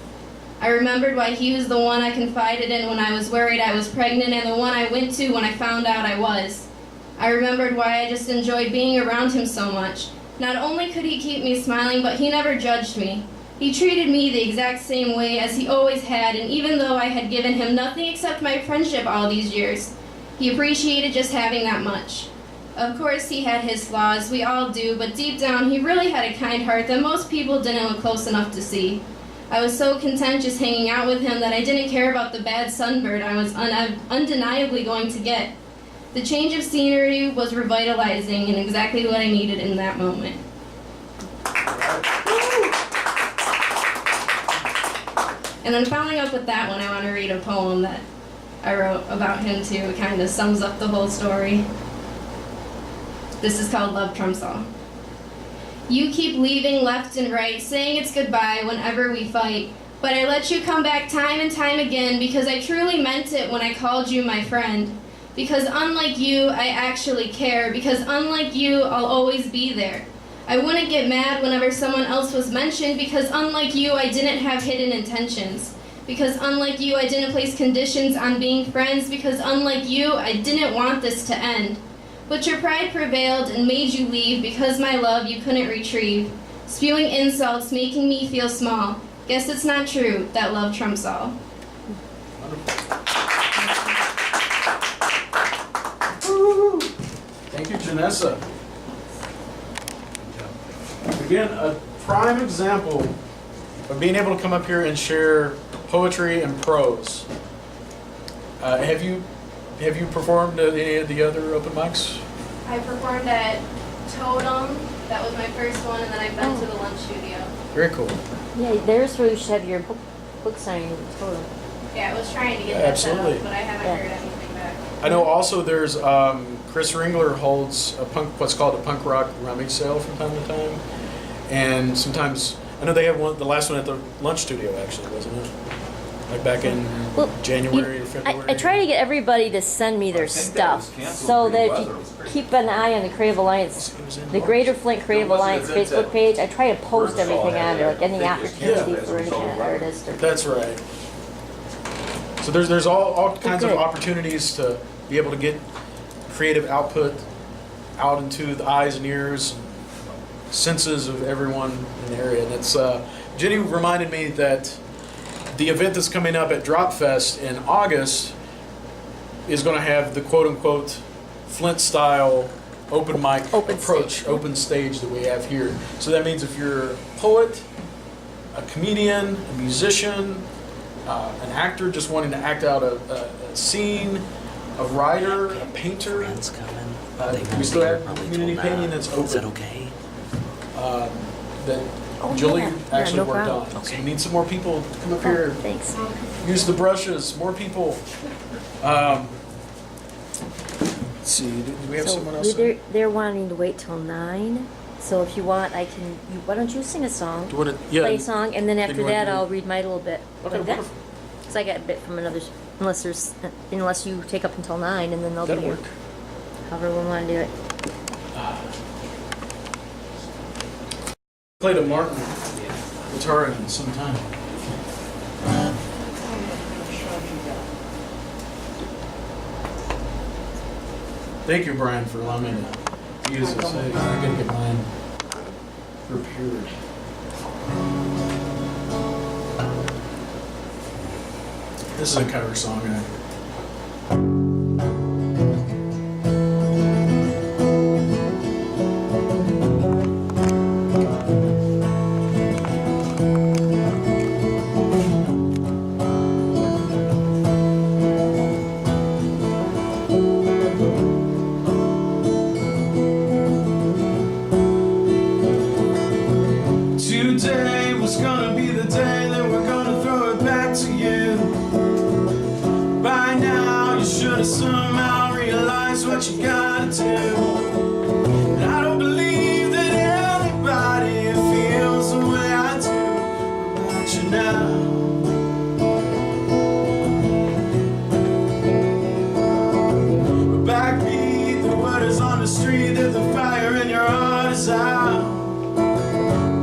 I remembered why he was the one I confided in when I was worried I was pregnant and the one I went to when I found out I was. I remembered why I just enjoyed being around him so much. Not only could he keep me smiling, but he never judged me. He treated me the exact same way as he always had, and even though I had given him nothing except my friendship all these years, he appreciated just having that much. Of course, he had his flaws, we all do, but deep down, he really had a kind heart that most people didn't look close enough to see. I was so content just hanging out with him that I didn't care about the bad sunburn I was undeniably going to get. The change of scenery was revitalizing and exactly what I needed in that moment. And then following up with that one, I want to read a poem that I wrote about him too. It kind of sums up the whole story. This is called Love Trumps All. You keep leaving left and right, saying it's goodbye whenever we fight. But I let you come back time and time again because I truly meant it when I called you my friend. Because unlike you, I actually care. Because unlike you, I'll always be there. I wouldn't get mad whenever someone else was mentioned because unlike you, I didn't have hidden intentions. Because unlike you, I didn't place conditions on being friends. Because unlike you, I didn't want this to end. But your pride prevailed and made you leave because my love you couldn't retrieve. Spewing insults, making me feel small. Guess it's not true that love trumps all. Thank you, Jennessa. Again, a prime example of being able to come up here and share poetry and prose. Have you performed at any of the other open mics? I performed at Totem. That was my first one, and then I've been to the Lunch Studio. Very cool. Yeah, there's where you should have your book signing total. Yeah, I was trying to get that set Absolutely. up, but I haven't heard anything back. I know also there's Chris Ringler holds a what's called a punk rock rummage sale from time to time, and sometimes I know they have one. The last one at the Lunch Studio actually, wasn't it? Like back in January or February. I try to get everybody to send me their stuff so that if you keep an eye on the Creative Alliance, the Greater Flint Creative Alliance Facebook page, I try to post everything on there, like any opportunity for any kind of artist. That's right. So there's all kinds of opportunities to be able to get creative output out into the eyes and ears, and senses of everyone in the area. And it's Jennie reminded me that the event that's coming up at Drop Fest in August is going to have the quote-unquote Flint-style open mic approach, open stage that we have here. So that means if you're a poet, a comedian, a musician, an actor just wanting to act out a scene, a writer, a painter, we still have community painting that's open. Is that okay? That Julie actually worked on. Okay. So we need some more people to come up here. Thanks. Use the brushes. More people. Let's see. Do we have someone else? They're wanting to wait till 9. So if you want, I can. Why don't you sing a song? Play a song, and then after that, I'll read my little bit. Okay, wonderful. Because I got a bit from another. Unless you take up until 9, and then they'll be here. Work. However we want to do it. Played a Martin guitar in some time. Thank you, Brian, for allowing me to use this. I gotta get mine prepared. This is a cover song. Today was gonna be the day that we're gonna throw it back to you. By now you should have somehow realized what you gotta do. And I don't believe that anybody feels the way I do about you now. Backbeat, the word is on the street that the fire in your heart is out.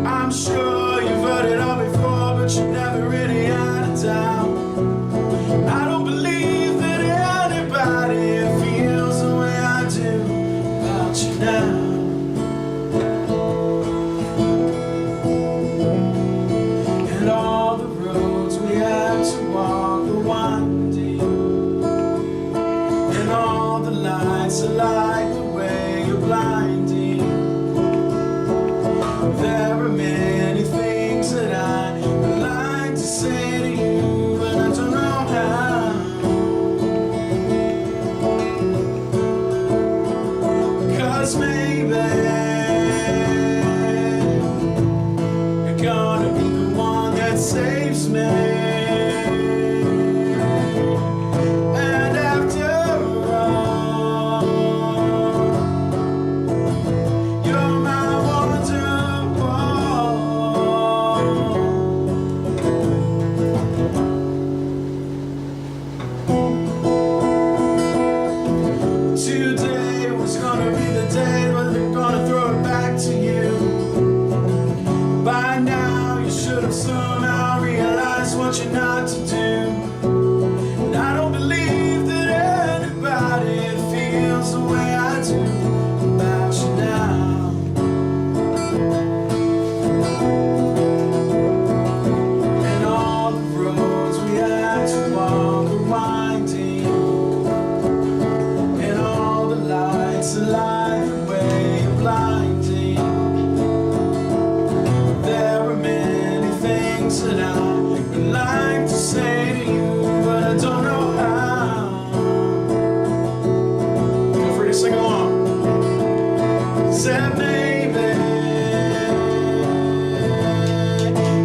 I'm sure you've heard it all before, but you never really had a doubt. I don't believe that anybody feels the way I do about you now. And all the roads we had to walk were winding, and all the lights that light the way you're blinding. There are many things that I would like to say to you, but I don't know how. 'Cause maybe you're gonna be the one that saves me. And after all, you're my today was gonna be the day when they're gonna throw it back to you. By now you should have somehow realized what you're not to do. And I don't believe that anybody feels the way I do about you now. And all the roads we had to walk are winding, and all the lights that light the way you're blinding. There are many things that I would like to say to you, but I don't know how. Feel free to sing along. Said maybe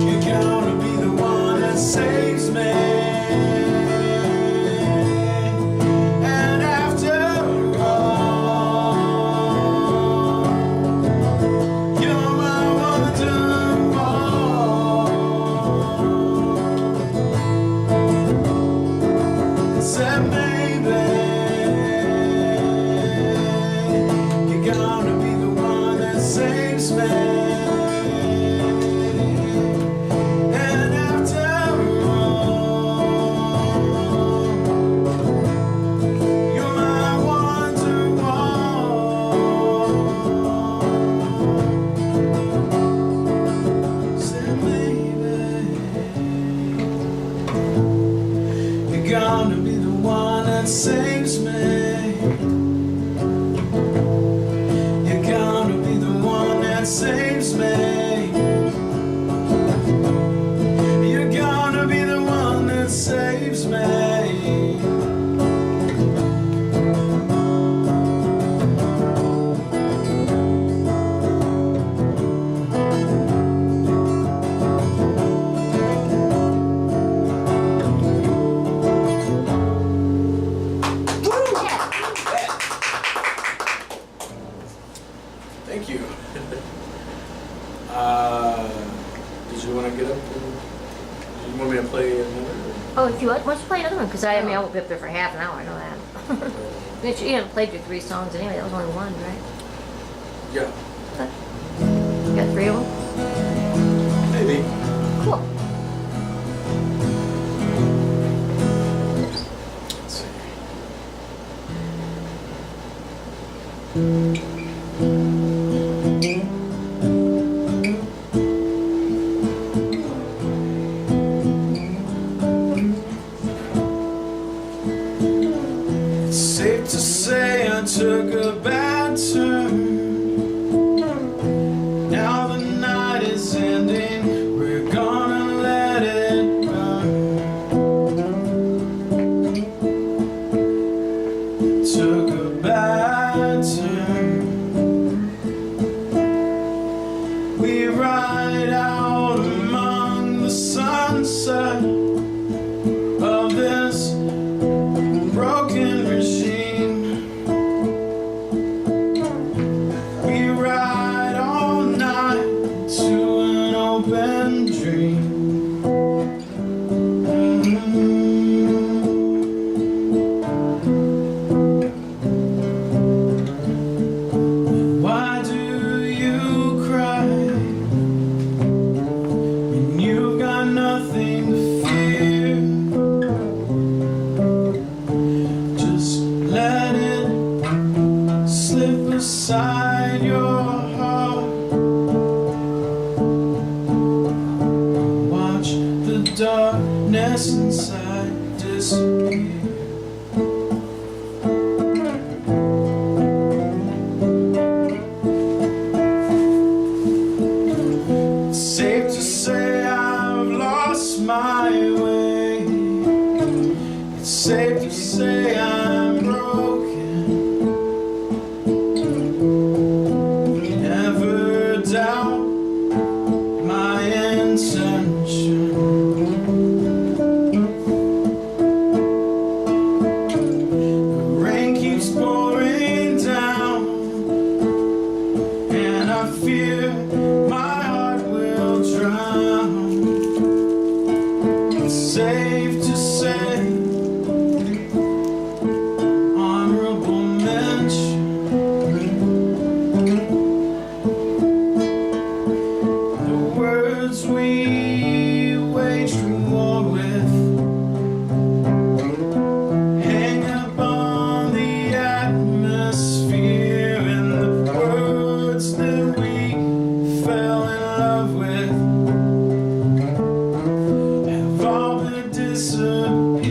you're gonna be the one that saves me. And after all, you're my wonderful. Said maybe you're gonna be the one that saves me. And after all, you're my wonderwall. Said maybe you're gonna be the one that saves me. You're gonna be the one that saves me. You're gonna be the one that saves me. Thank you. Did you want to get up? Did you want me to play another? Oh, if you want, why don't you play another one? Because I mean, I won't be up there for half an hour, I know that. You haven't played your 3 songs anyway, that was only one, right? Yeah, You got 3 of them? maybe. Cool. Let's see. safe to say I took a bad turn. Now the night is ending, we're gonna let it burn. Took a bad turn. We ride out among the sunset of this broken regime. We ride all night to an open dream. Why do you cry when you've got nothing to fear? Just let it slip aside your heart. Watch the darkness inside disappear. It's safe to say I've lost my way. It's safe to say I'm broken. Never doubt my intention. The rain keeps pouring down, and I fear my heart will drown. It's safe to say, honorable mention. The words we waged war with hang upon the atmosphere, and the words that we fell in love with have all but disappeared.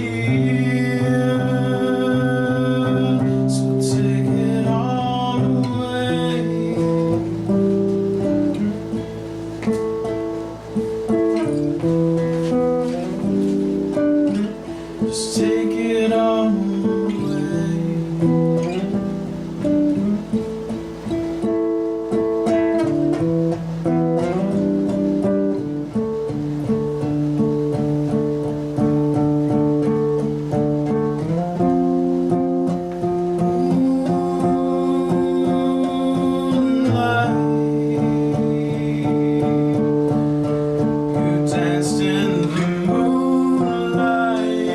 So take it all away. Just take it all away. You danced in the moonlight.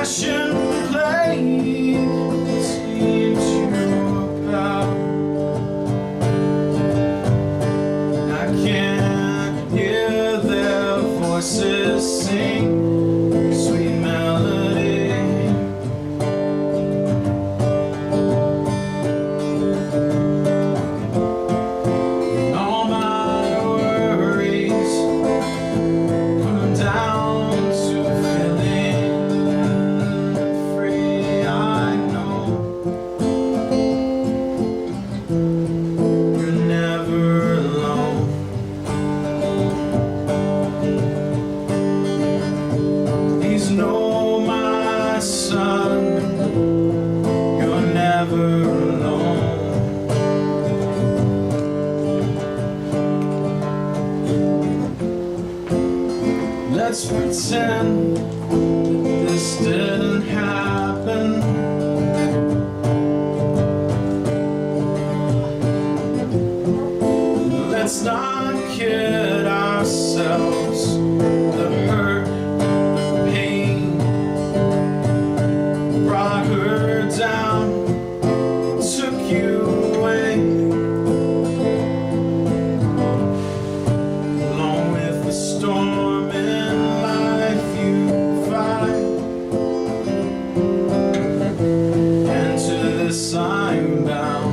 passion played seems your power. I can't hear their voices sing sweet melody. And all my worries come down to feeling free. I know you're never alone. Please know, my son, you're never alone. Let's pretend that this didn't happen. Let's not kid ourselves. The hurt, the pain brought her down, took you away, along with the storm in life you fight. And to this I'm bound.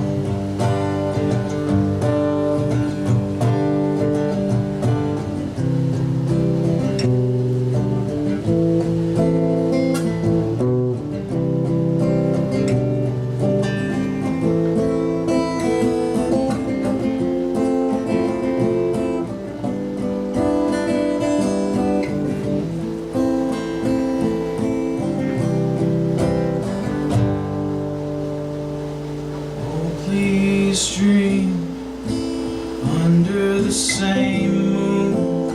Oh, please dream under the same moon.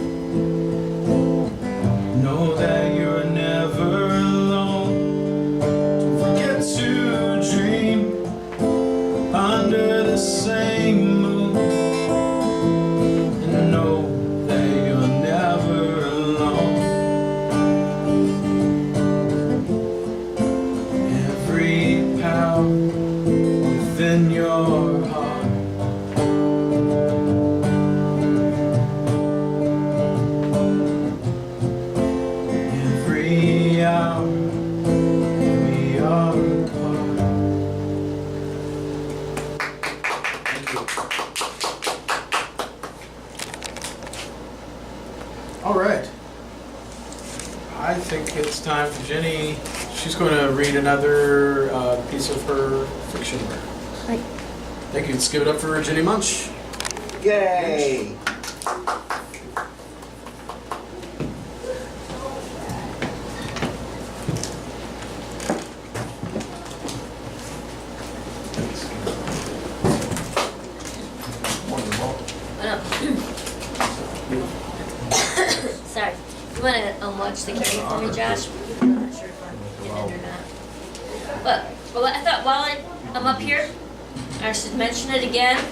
Know that you're never alone. Don't forget to dream under the same moon. And know that you're never alone. Every power within your heart, every hour we are apart. All right. I think it's time for Jennie. She's going to read another piece of her fiction. Right. Thank you. Let's give it up for Jennie Moench. Yay! Sorry. You want to watch the camera for me, Josh? I'm not sure if I'm getting it or not. But well, I thought while I'm up here, I should mention it again.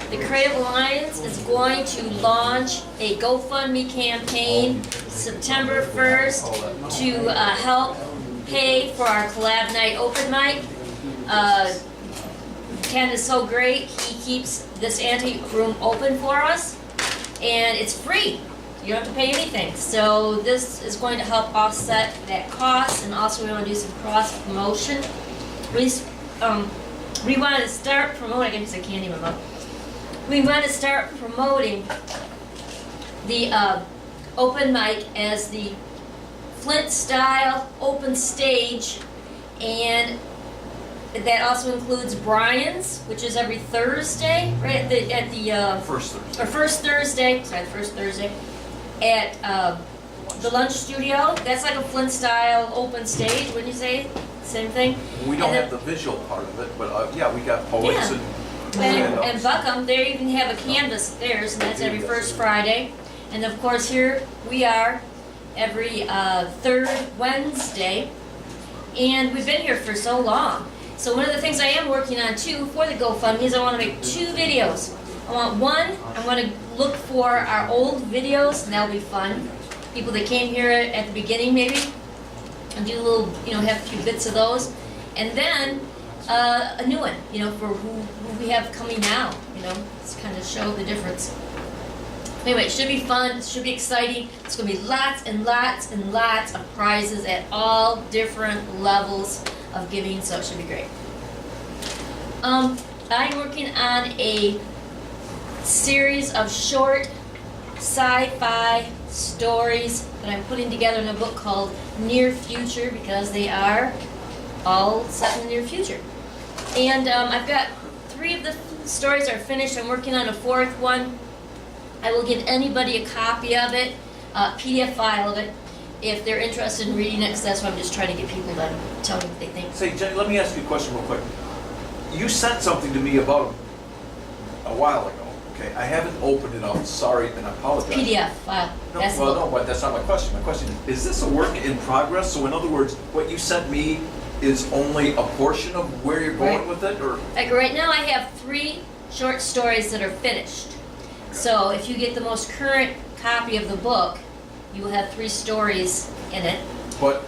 The Creative Alliance is going to launch a GoFundMe campaign September 1st to help pay for our Collab Nite open mic. Ken is so great, he keeps this ante room open for us, and it's free. You don't have to pay anything. So this is going to help offset that cost, and also we want to do some cross promotion. We want to start promoting. I guess I can't even look. We want to start promoting the open mic as the Flint style open stage, and that also includes Brian's, which is every Thursday, right at the First Thursday. or first Thursday. Sorry, the first Thursday at the lunch studio. That's like a Flint style open stage. Wouldn't you say? Same thing. We don't And have the visual part of it, but yeah, we got poets Yeah. And Buckham, they even have a canvas of theirs, and that's every first Friday. And of course, here we are every third Wednesday. And we've been here for so long. So one of the things I am working on too for the GoFundMe is I want to make 2 videos. I want one, I want to look for our old videos, and that'll be fun. People that came here at the beginning maybe. and do a little, have a few bits of those. And then a new one, for who we have coming now, It's kind of show the difference. Anyway, it should be fun, it should be exciting. It's going to be lots and lots and lots of prizes at all different levels of giving, so it should be great. I'm working on a series of short sci-fi stories that I'm putting together in a book called Near Future, because they are all set in the near future. And I've got 3 of the stories are finished. I'm working on a 4th one. I will give anybody a copy of it, a PDF file of it, if they're interested in reading it, because that's what I'm just trying to get people to tell me what they think. Say, Jenny, let me ask you a question real quick. You sent something to me about a while ago. Okay, I haven't opened it up. Sorry, and I apologize. PDF file. No, but that's not my question. My question is this a work in progress? So in other words, what you sent me is only a portion of where you're going with it, or? Like right now, I have 3 short stories that are finished. So if you get the most current copy of the book, you will have 3 stories in it.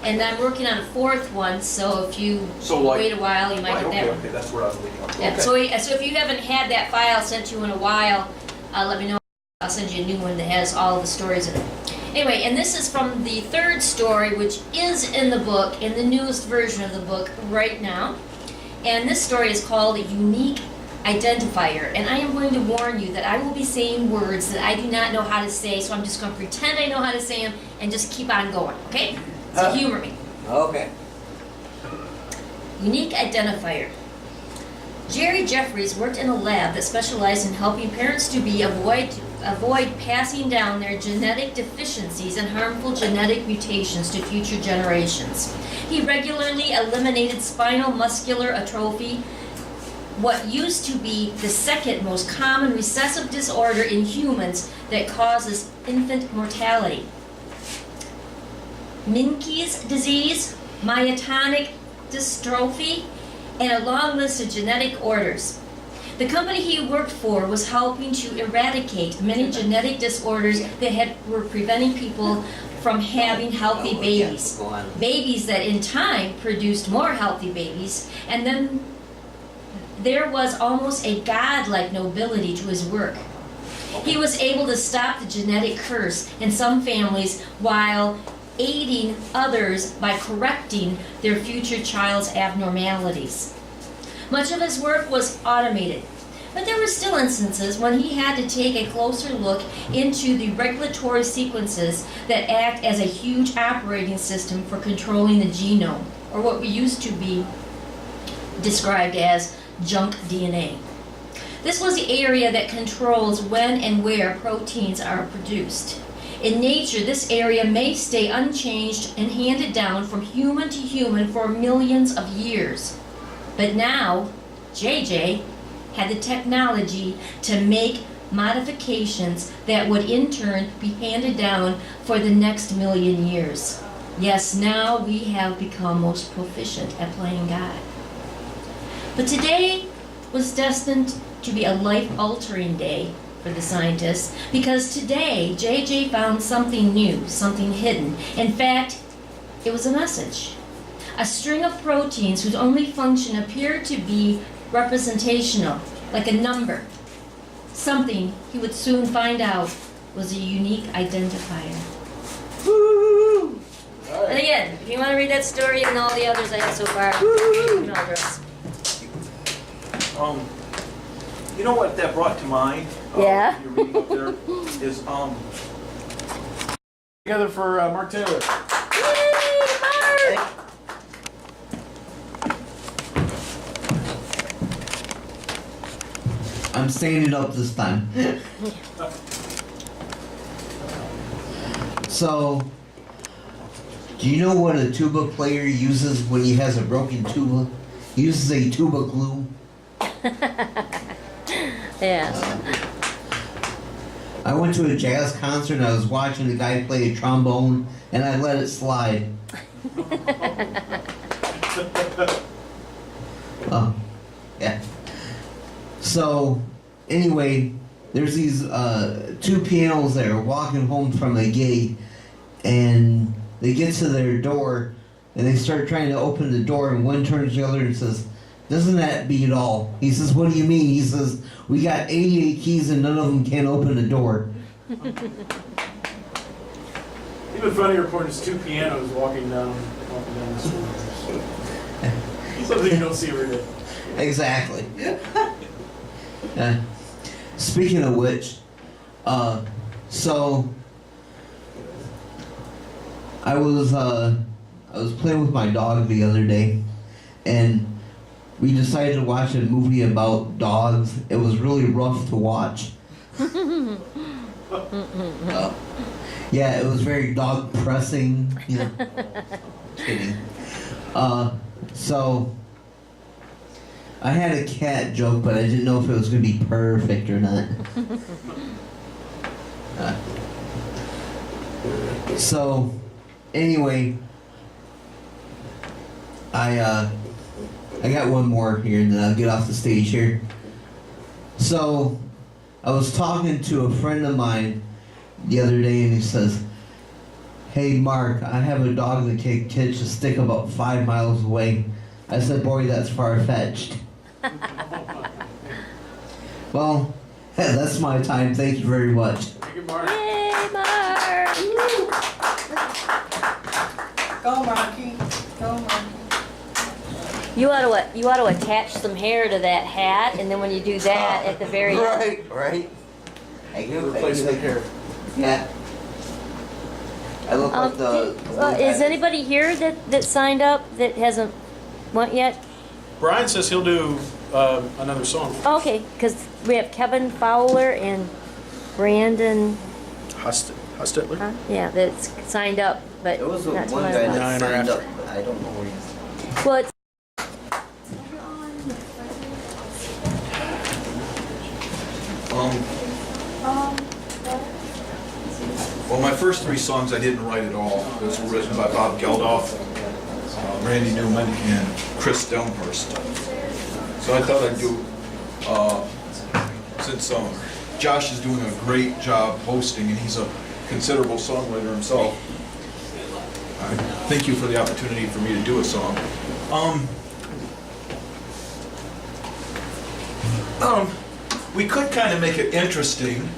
And I'm working on a 4th one, so if you wait a while, you might get that one. Okay, that's where I was leading on. Yeah, Okay. so if you haven't had that file sent to you in a while, let me know. I'll send you a new one that has all the stories in it. Anyway, and this is from the 3rd story, which is in the book, in the newest version of the book right now. And this story is called Unique Identifier. And I am going to warn you that I will be saying words that I do not know how to say, so I'm just going to pretend I know how to say them and just keep on going, okay? So humor me. Okay. Unique Identifier. Jerry Jeffries worked in a lab that specialized in helping parents to avoid passing down their genetic deficiencies and harmful genetic mutations to future generations. He regularly eliminated spinal muscular atrophy, what used to be the 2nd most common recessive disorder in humans that causes infant mortality. Menkes disease, myotonic dystrophy, and a long list of genetic orders. The company he worked for was helping to eradicate many genetic disorders that were preventing people from having healthy babies. Babies that in time produced more healthy babies, and then there was almost a godlike nobility to his work. He was able to stop the genetic curse in some families while aiding others by correcting their future child's abnormalities. Much of his work was automated, but there were still instances when he had to take a closer look into the regulatory sequences that act as a huge operating system for controlling the genome, or what we used to be described as junk DNA. This was the area that controls when and where proteins are produced. In nature, this area may stay unchanged and handed down from human to human for millions of years. But now, JJ had the technology to make modifications that would in turn be handed down for the next million years. Yes, now we have become most proficient at playing God. But today was destined to be a life-altering day for the scientists, because today JJ found something new, something hidden. In fact, it was a message. A string of proteins whose only function appeared to be representational, like a number. Something he would soon find out was a unique identifier. Woo! All And right. again, if you want to read that story and all the others I have so far, you can all address. You know what that brought to mind? Yeah. You're reading up there is Together for Mark Taylor. Yay, Mark! I'm standing up this time. So, do you know what a tuba player uses when he has a broken tuba? He uses a tuba glue. Yeah. I went to a jazz concert and I was watching a guy play a trombone and I let it slide. Oh, yeah. So, anyway, there's these 2 pianos that are walking home from a gig and they get to their door and they start trying to open the door, and one turns to the other and says, "Doesn't that beat all?" He says, "What do you mean?" He says, "We got 88 keys and none of them can open the door." Even funnier point is two pianos walking down the stairs. Something you don't see every day. Exactly. Speaking of which, so I was playing with my dog the other day, and we decided to watch a movie about dogs. It was really rough to watch. Yeah, it was very dog pressing. You know. Kidding. So I had a cat joke, but I didn't know if it was going to be perfect or not. So anyway, I got one more here, and then I'll get off the stage here. So I was talking to a friend of mine the other day, and he says, "Hey Mark, I have a dog that can catch a stick about 5 miles away." I said, "Boy, that's far-fetched." Well, that's my time. Thank you very much. Thank you, Mark. Yay, Mark! Go, Marky. Go, Marky. You ought to attach some hair to that hat, and then when you do that at the very end. Right. Replace the hair. Yeah. I look like the... Is anybody here that signed up that hasn't went yet? Brian says he'll do another song. Oh, okay, because we have Kevin Fowler and Branden. Hostetler? Huh? Yeah, that's signed up, but There was not too one much guy longer. that signed up, but I don't know where he's... Well, it's Well, my first three songs I didn't write at all. Those were written by Bob Geldof, Randy Newman, and Chris Delmhurst. So I thought I'd do, since Josh is doing a great job hosting, and he's a considerable songwriter himself, I thank you for the opportunity for me to do a song. We could kind of make it interesting.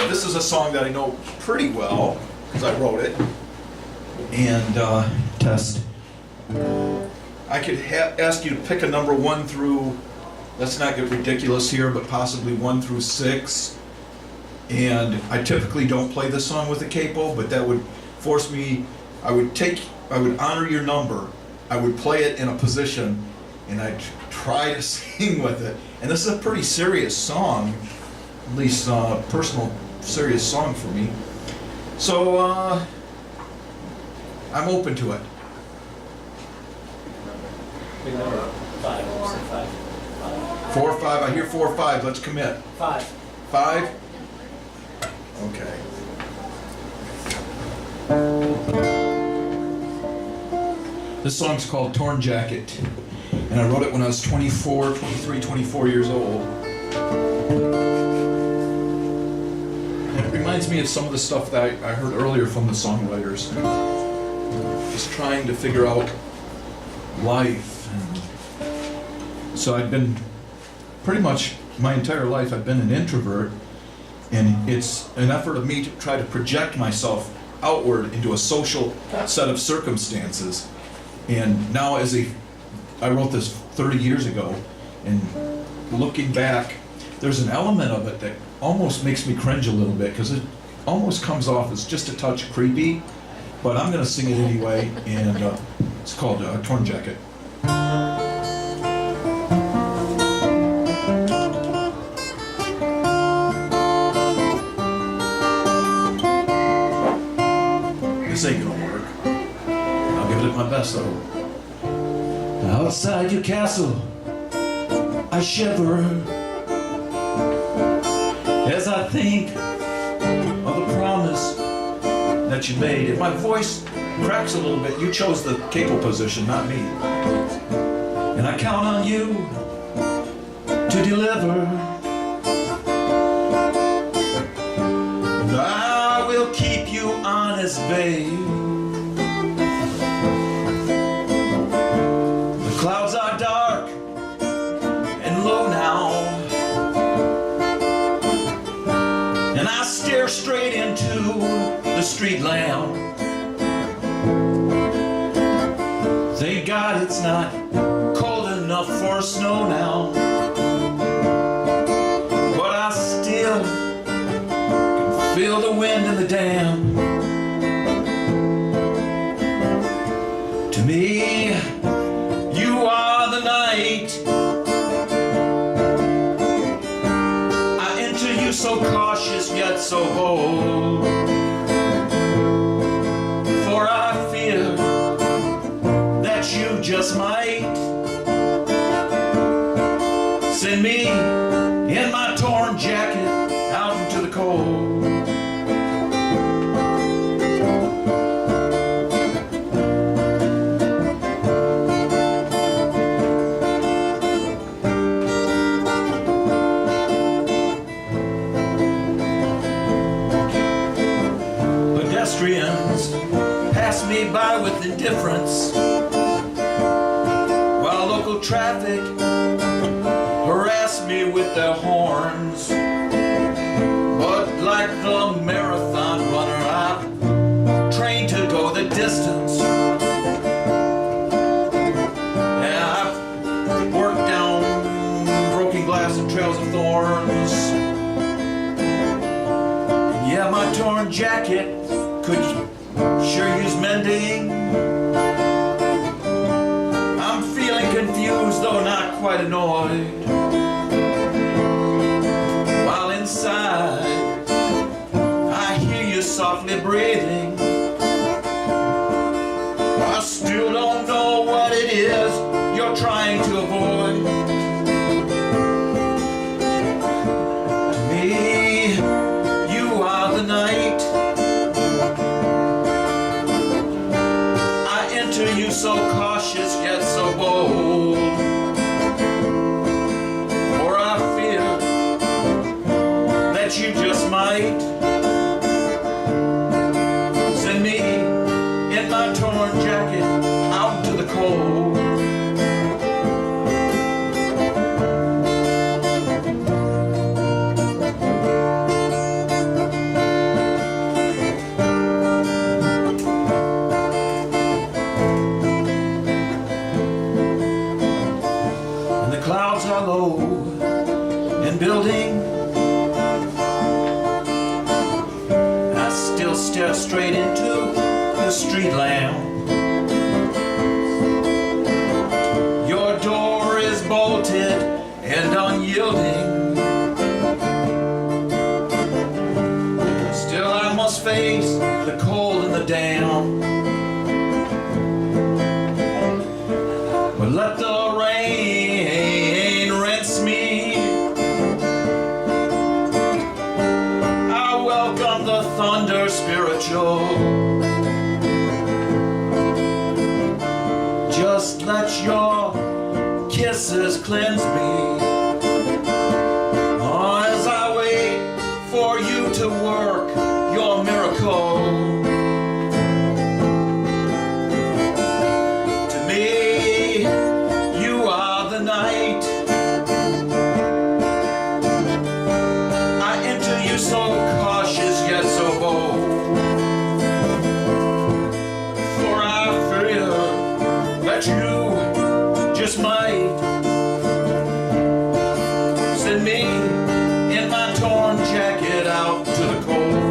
This is a song that I know pretty well, because I wrote it. And, test. I could ask you to pick a number 1 through, let's not get ridiculous here, but possibly 1 through 6. And I typically don't play this song with a capo, but that would force me, I would honor your number, I would play it in a position, and I'd try to sing with it. And this is a pretty serious song, at least a personal, serious song for me. So, I'm open to it. Big number. 5. 5. 4 or 5, I hear 4 or 5, let's commit. 5. 5? Okay. This song's called Torn Jacket, and I wrote it when I was 24 years old. And it reminds me of some of the stuff that I heard earlier from the songwriters. Just trying to figure out life. And so I've been, pretty much my entire life, I've been an introvert, and it's an effort of me to try to project myself outward into a social set of circumstances. And now I wrote this 30 years ago, and looking back, there's an element of it that almost makes me cringe a little bit, because it almost comes off as just a touch creepy, but I'm going to sing it anyway, and it's called Torn Jacket. This ain't gonna work. I'll give it my best though. Outside your castle, I shiver as I think of the promise that you made. If my voice cracks a little bit, you chose the capo position, not me. And I count on you to deliver. And I will keep you honest, babe. street lamp. Thank God it's not cold enough for snow now, but I still can feel the wind in the dam. To me, you are the night. I enter you so cautious yet so bold, for I fear that you just might send me in my torn jacket out into the cold. Pedestrians pass me by with indifference, while local traffic harass me with their horns. But like the marathon runner, I'm trained to go the distance. And I've worked down broken glass and trails of thorns. And yeah, my torn jacket could sure use mending. I'm feeling confused, though not quite annoyed, while inside I hear you softly breathing. I still don't know what it is you're trying to avoid. To me, you are the night. You so cautious yet so bold, for I fear that you just might send me in my torn jacket out to the cold. Clouds are low and building. I still stare straight into the street lamp. Your door is bolted and unyielding. Still I must face the cold and the damp. But let the rain rinse me. I welcome the thunder spiritual. Just let your kisses cleanse me. Oh, as I wait for you to work your miracle. To me, you are the night. I enter you so cautious yet so bold, for I fear that you just might send me in my torn jacket out to the cold.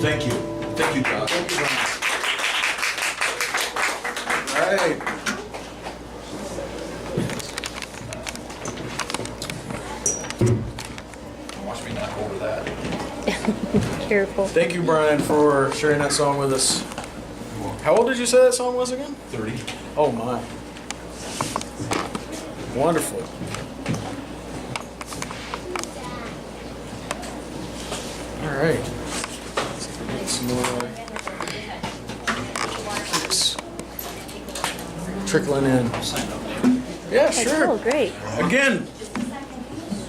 Thank you. Thank you, Josh. Thank you very much. All right. Watch me knock over that. Careful. Thank you, Brian, for sharing that song with us. How old did you say that song was again? 30. Oh my. Wonderful. All right. Let's see if we get some more kicks trickling in. Yeah, Okay, sure. cool, great. Again,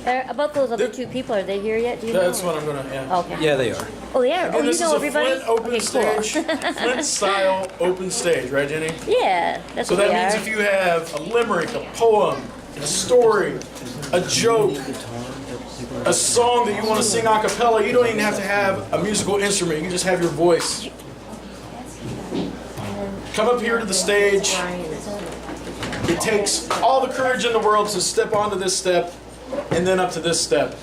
About those other two people, are they here yet? Do you That's know? what I'm gonna, yeah. Okay. Yeah, they are. Oh, they are? Again, Oh, you this know is a everybody? Flint open Okay, cool. stage, Flint style open stage, right, Jenny? Yeah, that's So what that they means are. if you have a limerick, a poem, a story, a joke, a song that you want to sing a cappella, you don't even have to have a musical instrument. You can just have your voice. Come up here to the stage. It takes all the courage in the world to step onto this step and then up to this step.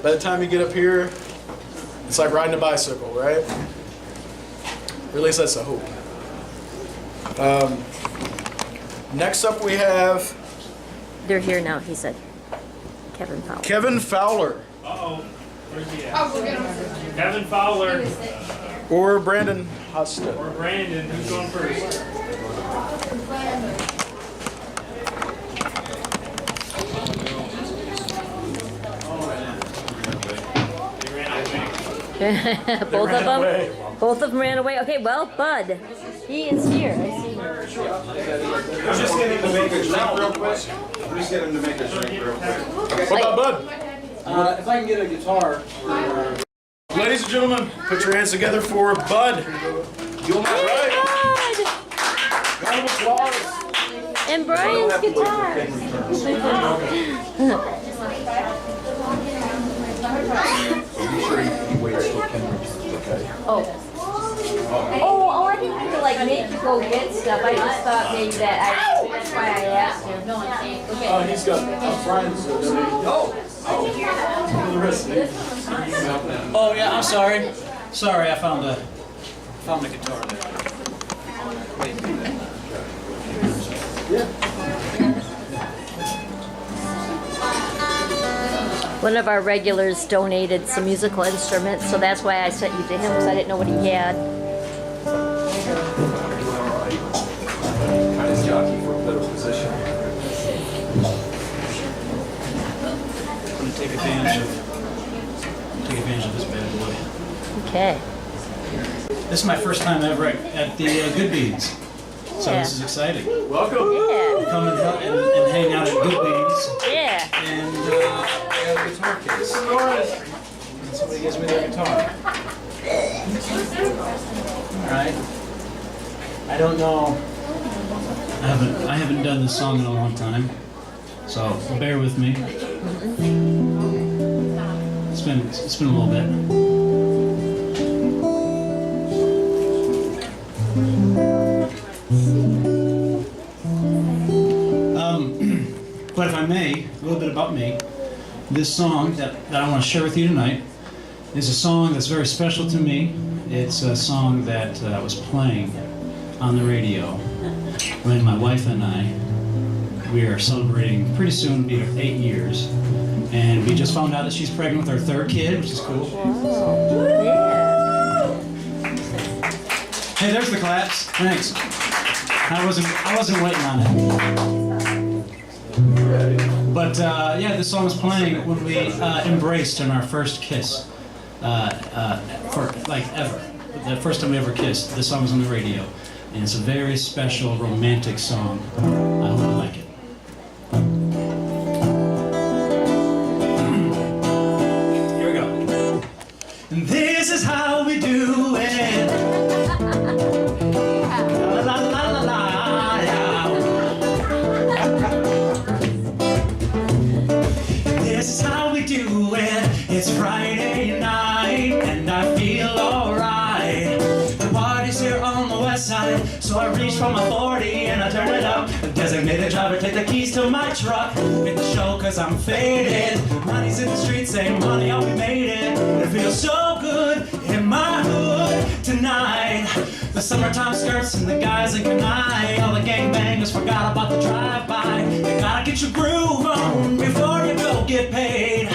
By the time you get up here, it's like riding a bicycle, right? Or at least that's the hope. Next up we have They're here now, he said. Kevin Fowler. Kevin Fowler Uh-oh, where's he at? Kevin Fowler or Branden Hostetler. or Branden, who's going first? Both of them? Both of them ran away. Okay, well, Bud, he is here. I see. Just get him to make a drink real quick. Just get him to make a drink real quick. What about Bud? If I can get a guitar. Ladies and gentlemen, put your hands together for Bud. You'll not right. Round of applause. And Brian's guitar. Oh, I didn't mean to like make you go get stuff. I just thought maybe that's why I asked him. Okay. He's got friends. Oh yeah, I'm sorry. Sorry, I found a guitar there. One of our regulars donated some musical instruments, so that's why I sent you to him, because I didn't know what he had. Kind of jockey for a better position. I'm gonna take advantage of this bad boy. Okay. This is my first time ever at the Good Beans, so Yeah. this is exciting. Welcome. Yeah. Come and hang out at Good Beans, Yeah. and I got a guitar case. Somebody gives me their guitar. All right. I don't know. I haven't done this song in a long time, so bear with me. It's been a little bit. But if I may, a little bit about me. This song that I want to share with you tonight is a song that's very special to me. It's a song that was playing on the radio when my wife and we are celebrating pretty soon, be 8 years. And we just found out that she's pregnant with our third kid, which is cool. Yeah. Hey, there's the claps. Thanks. I wasn't waiting on it. But yeah, this song was playing when we embraced in our first kiss, for like ever. The first time we ever kissed. This song was on the radio, and it's a very special, romantic song. I hope you like it. Here we go. And this is how we do it. La la la la la. This is how we do it. It's Friday night and I feel alright. The party's here on the west side, so I reach for my 40 and I turn it up. The designated driver take the keys to my truck. Hit the show cause I'm faded. Money's in the streets saying money, oh we made it. It feels so good in my hood tonight. The summertime skirts and the guys in Kanai. All the gangbangers forgot about the drive-by. You gotta get your groove on before you go get paid.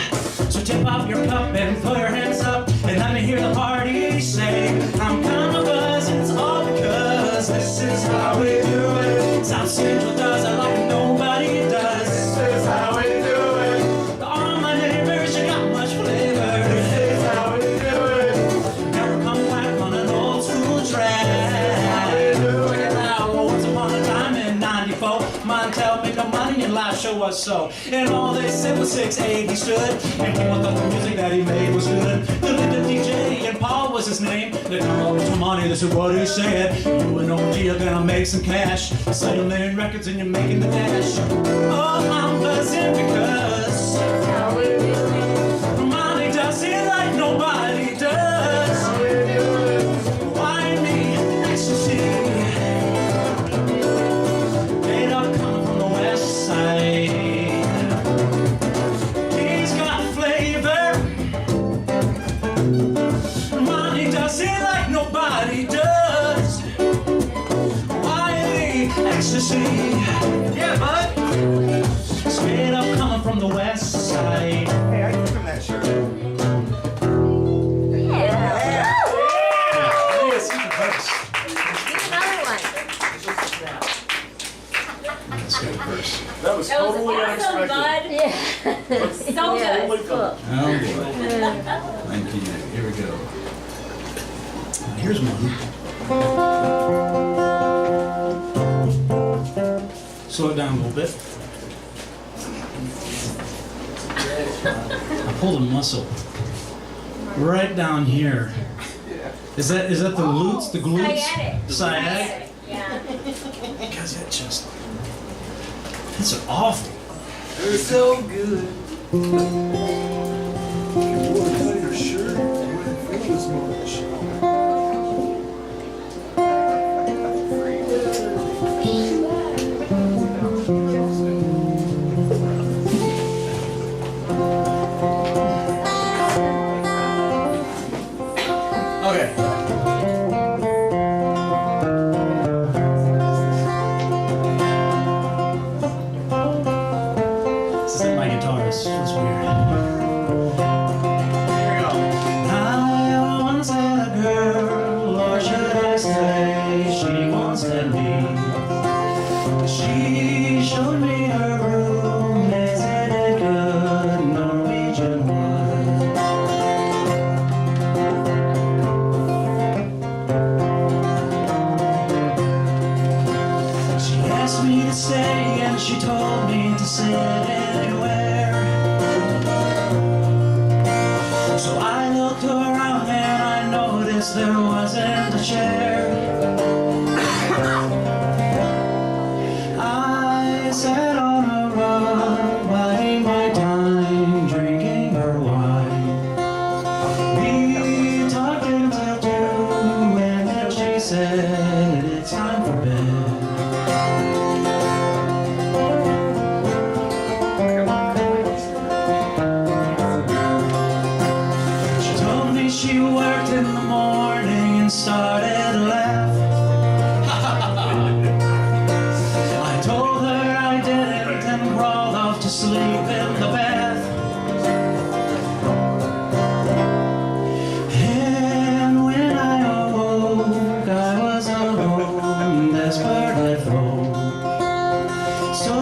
So tip off your cup and put your hands up and let me hear the party say, I'm kinda buzzed, it's all because this is how we do it. South Central does it like nobody does. This is how we do it. All my neighbors, you got much flavor. This is how we do it. Never come back on an old school track. Check it out, once upon a time in '94, Montel made no money in life. sure was so. And all they said was 6'8" he stood. And people thought the music that he made was good. The little DJ and Paul was his name. They come up with some money, this is what he said. You and OG are gonna make some cash. Sell a million records and you're making the dash. Oh, I'm buzzing because money does it like nobody does. Why me, ecstasy? Made up coming from the west side. He's got flavor. Money does it like nobody does. Why me, ecstasy? Yeah, bud. Straight up coming from the west side. Hey, I give him that shirt. Yeah. Yes, you can verse. Give another one. That was totally unexpected. Bud. Yeah. So good. Cool. Oh boy. 1990. Here we go. Here's one. Slow it down a little bit. I pulled a muscle right down here. Is that the glutes? The glutes? Sciatic. Yeah. Because that just, it's awful. They're so good. Okay. This isn't my guitar, it's weird. Here we go. I once had a girl, or should I say, she once had me. She showed me her room, isn't it good, Norwegian wood. She asked me to stay and she told me to sit anywhere. So I looked around and I noticed there wasn't a chair. I sat on a rug, biding my time, drinking her wine. We talked until 2 and then she said it's time for bed. She told me she worked in the morning and started to laugh. I told her I didn't and crawled off to sleep in the bath. And when I awoke, I was alone, desperate I thought. So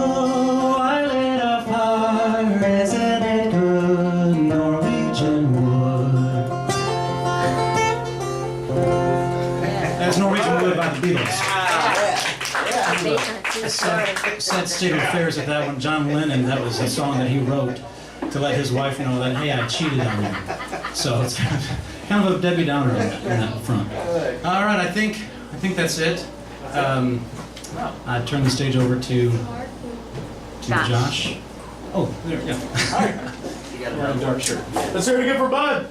I lit a fire, isn't it good, Norwegian wood. That's Norwegian Wood by the Beatles. Sad state of affairs at that one. John Lennon, that was a song that he wrote to let his wife know that, hey, I cheated on you. So it's kind of a Debbie Downer on that front. All right, I think that's it. I turn the stage over to Josh. Oh, there, yeah. You got a dark shirt. Let's hear it again for Bud.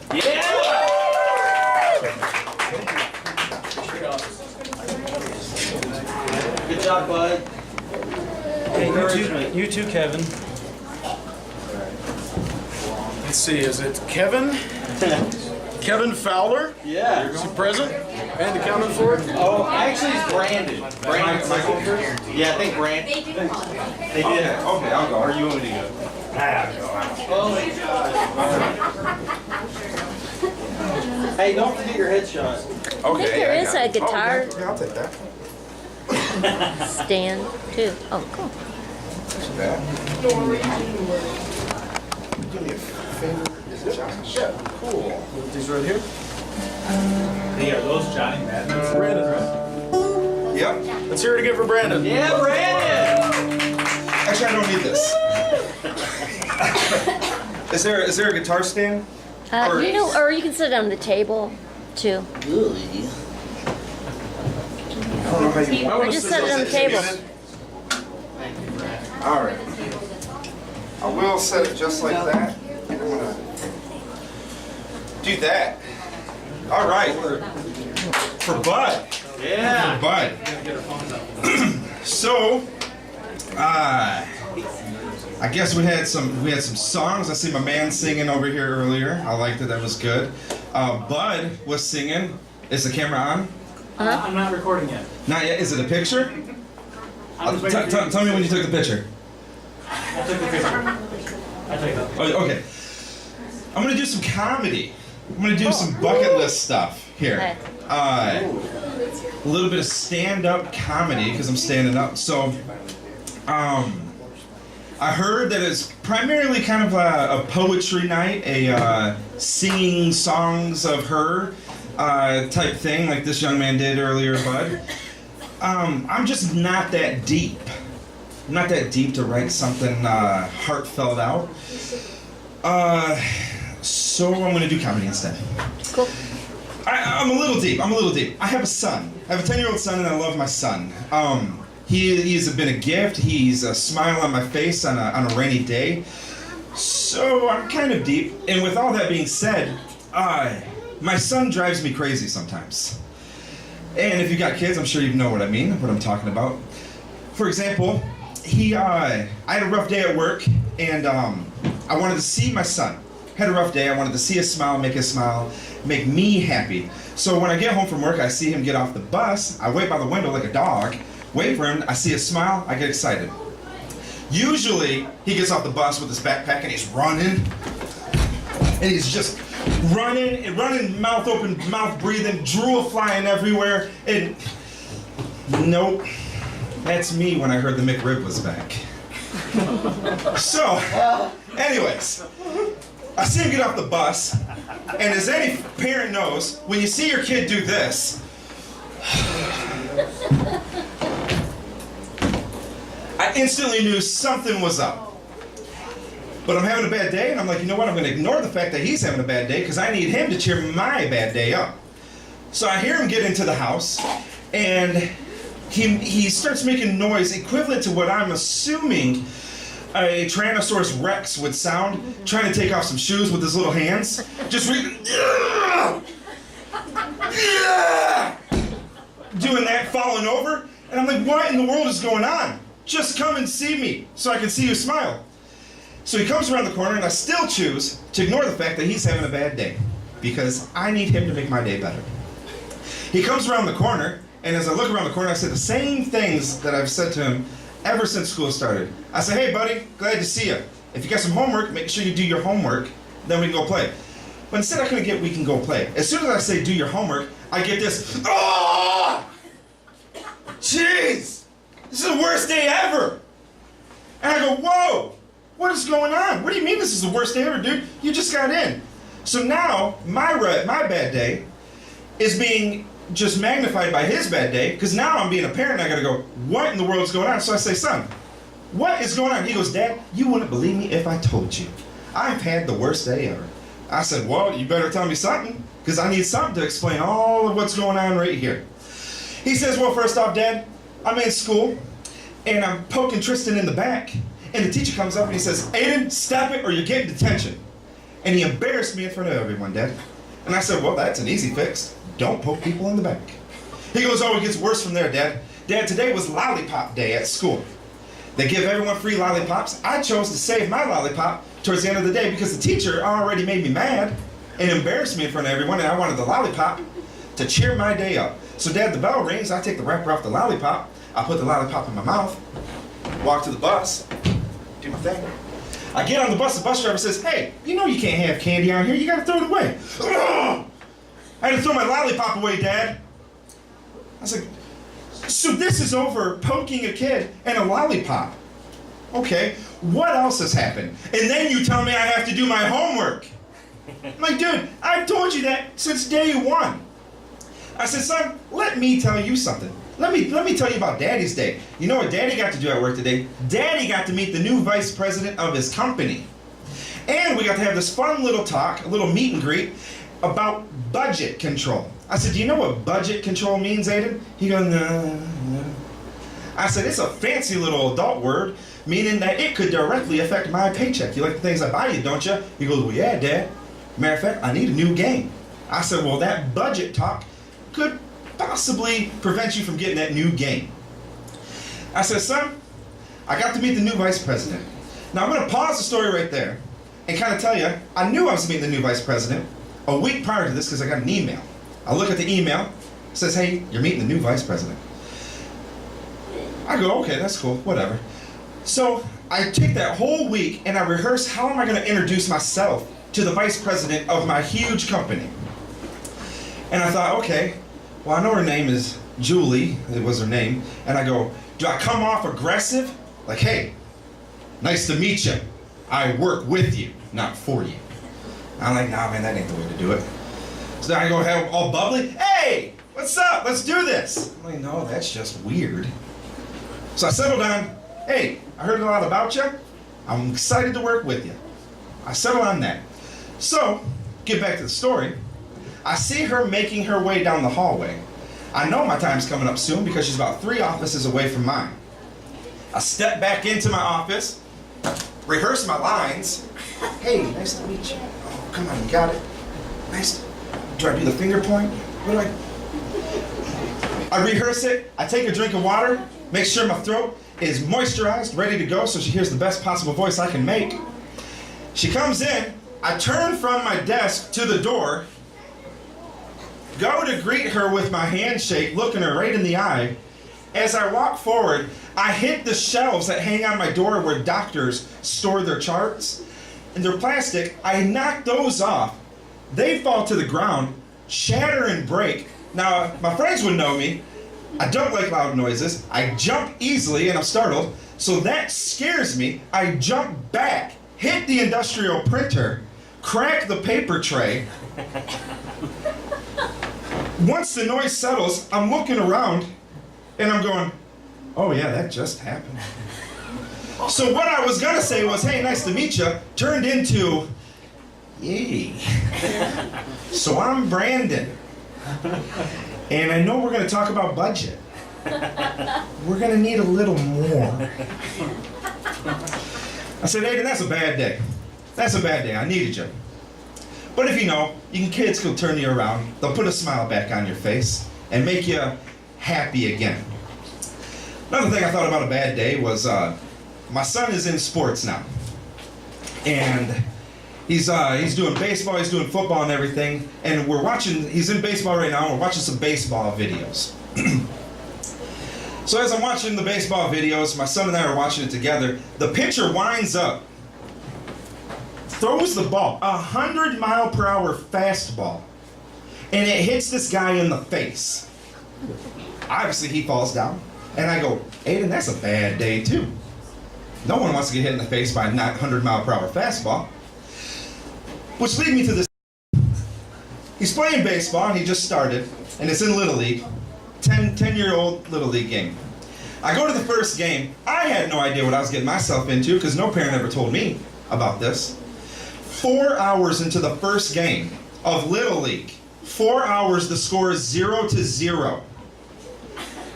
Good job, bud. Hey, you too, Kevin. Let's see, is it Kevin? Kevin Fowler? Yeah. Is he present? And accounted for it? Oh, actually, it's Branden. Branden, Michael? Yeah, I think Branden. They do call it. They did. Okay, I'll go. Or you want me to go? Oh my God. Hey, don't forget your headshot. I think there is a guitar Yeah, I'll take that. stand too. Oh, cool. Do me a favor. Is it Josh? Yeah. Cool. These right here? Hey, are those Johnny Madden's? Branden, right? Yep. Let's hear it again for Branden. Yeah, Branden! Actually, I don't need this. Is there a guitar stand? Or you can sit on the table, too. I don't know how you. Or just set it on the table. All right. I will set it just like that. I'm gonna do that. All right. For Bud. Yeah. For Bud. So, I guess we had some songs. I see my man singing over here earlier. I liked it. That was good. Bud was singing. Is the camera on? I'm not recording yet. Not yet. Is it a picture? I'm just waiting for you. Tell me when you took the picture. I took the picture. I took that. Oh, okay. I'm gonna do some comedy. I'm gonna do some bucket list stuff here. A little bit of stand-up comedy because I'm standing up. So, I heard that it's primarily kind of a poetry night, a singing songs of her type thing, like this young man did earlier, Bud. I'm just not that deep. I'm not that deep to write something heartfelt out. So I'm gonna do comedy instead. Cool. I'm a little deep. I have a son. I have a 10-year-old son, and I love my son. He's been a gift. He's a smile on my face on a rainy day. So I'm kind of deep. And with all that being said, my son drives me crazy sometimes. And if you got kids, I'm sure you know what I'm talking about. For example, I had a rough day at work, and I wanted to see my son. Had a rough day. I wanted to see his smile, make me happy. So when I get home from work, I see him get off the bus. I wait by the window like a dog, wait for him. I see his smile. I get excited. Usually, he gets off the bus with his backpack and he's running. And he's just running, mouth open, mouth breathing, drool flying everywhere. And nope, that's me when I heard the McRib was back. So, anyways, I see him get off the bus, and as any parent knows, when you see your kid do this, I instantly knew something was up. But I'm having a bad day, and I'm like, you know what? I'm going to ignore the fact that he's having a bad day because I need him to cheer my bad day up. So I hear him get into the house, and he starts making noise equivalent to what I'm assuming a Tyrannosaurus Rex would sound, trying to take off some shoes with his little hands. Just doing that, falling over. And I'm like, what in the world is going on? Just come and see me so I can see you smile. So he comes around the corner, and I still choose to ignore the fact that he's having a bad day because I need him to make my day better. He comes around the corner, and as I look around the corner, I say the same things that I've said to him ever since school started. I say, hey buddy, glad to see you. If you got some homework, make sure you do your homework, then we can go play. But instead I couldn't get we can go play. As soon as I say do your homework, I get this, oh! Jeez! This is the worst day ever! And I go, whoa! What is going on? What do you mean this is the worst day ever, dude? You just got in. So now, my bad day is being just magnified by his bad day, because now I'm being a parent and I gotta go, what in the world is going on? So I say, son, what is going on? He goes, Dad, you wouldn't believe me if I told you. I've had the worst day ever. I said, well, you better tell me something, because I need something to explain all of what's going on right here. He says, well, first off, Dad, I'm in school, and I'm poking Tristan in the back, and the teacher comes up and he says, Aiden, stop it or you're getting detention. And he embarrassed me in front of everyone, Dad. And I said, well, that's an easy fix. Don't poke people in the back. He goes, oh, it gets worse from there, Dad. Dad, today was lollipop day at school. They give everyone free lollipops. I chose to save my lollipop towards the end of the day because the teacher already made me mad and embarrassed me in front of everyone, and I wanted the lollipop to cheer my day up. So, Dad, the bell rings. I take the wrapper off the lollipop. I put the lollipop in my mouth, walk to the bus, do my thing. I get on the bus driver says, hey, you know you can't have candy on here. You got to throw it away. Ugh! I had to throw my lollipop away, Dad. I was like, so this is over poking a kid and a lollipop. Okay, what else has happened? And then you tell me I have to do my homework. I'm like, dude, I've told you that since day one. I said, son, let me tell you something. Let me tell you about Daddy's Day. You know what Daddy got to do at work today? Daddy got to meet the new vice president of his company. And we got to have this fun little talk, a little meet and greet about budget control. I said, do you know what budget control means, Aiden? He goes, no. I said, it's a fancy little adult word, meaning that it could directly affect my paycheck. You like the things I buy you, don't you? He goes, well, yeah, Dad. Matter of fact, I need a new game. I said, well, that budget talk could possibly prevent you from getting that new game. I said, son, I got to meet the new vice president. Now, I'm going to pause the story right there and kind of tell you, I knew I was meeting the new vice president a week prior to this because I got an email. I look at the email, it says, hey, you're meeting the new vice president. I go, okay, that's cool, whatever. So I take that whole week and I rehearse how am I going to introduce myself to the vice president of my huge company. And I thought, okay, well, I know her name is Julie, it was her name, and I go, do I come off aggressive? Like, hey, nice to meet you. I work with you, not for you. I'm like, nah, man, that ain't the way to do it. So then I go have all bubbly, hey, what's up? Let's do this. I'm like, no, that's just weird. So I settled down, hey, I heard a lot about you. I'm excited to work with you. I settled on that. So, get back to the story. I see her making her way down the hallway. I know my time's coming up soon because she's about 3 offices away from mine. I step back into my office, rehearse my lines. Hey, nice to meet you. Oh, come on, you got it. Nice. Do I do the finger point? What do I rehearse it. I take a drink of water, make sure my throat is moisturized, ready to go so she hears the best possible voice I can make. She comes in. I turn from my desk to the door, go to greet her with my handshake, looking her right in the eye. As I walk forward, I hit the shelves that hang on my door where doctors store their charts. And they're plastic. I knock those off. They fall to the ground, shatter and break. Now, my friends would know me. I don't like loud noises. I jump easily and I'm startled. So that scares me. I jump back, hit the industrial printer, crack the paper tray. Once the noise settles, I'm looking around and I'm going, oh yeah, that just happened. So what I was gonna say was, hey, nice to meet you, turned into, yay. So I'm Branden. And I know we're gonna talk about budget. We're gonna need a little more. I said, Aiden, that's a bad day. That's a bad day, I needed you. But if you know, kids can turn you around. They'll put a smile back on your face and make you happy again. Another thing I thought about a bad day was my son is in sports now. And he's doing baseball, he's doing football and everything. And he's in baseball right now, and we're watching some baseball videos. So as I'm watching the baseball videos, my son and I are watching it together, the pitcher winds up, throws the ball, 100-mile-per-hour fastball, and it hits this guy in the face. Obviously, he falls down, and I go, Aiden, that's a bad day, too. No one wants to get hit in the face by a 100-mile-per-hour fastball. Which leads me to this. He's playing baseball, and he just started, and it's in Little League, 10-year-old Little League game. I go to the first game. I had no idea what I was getting myself into, because no parent ever told me about this. 4 hours into the first game of Little League, 4 hours, the score is 0-0.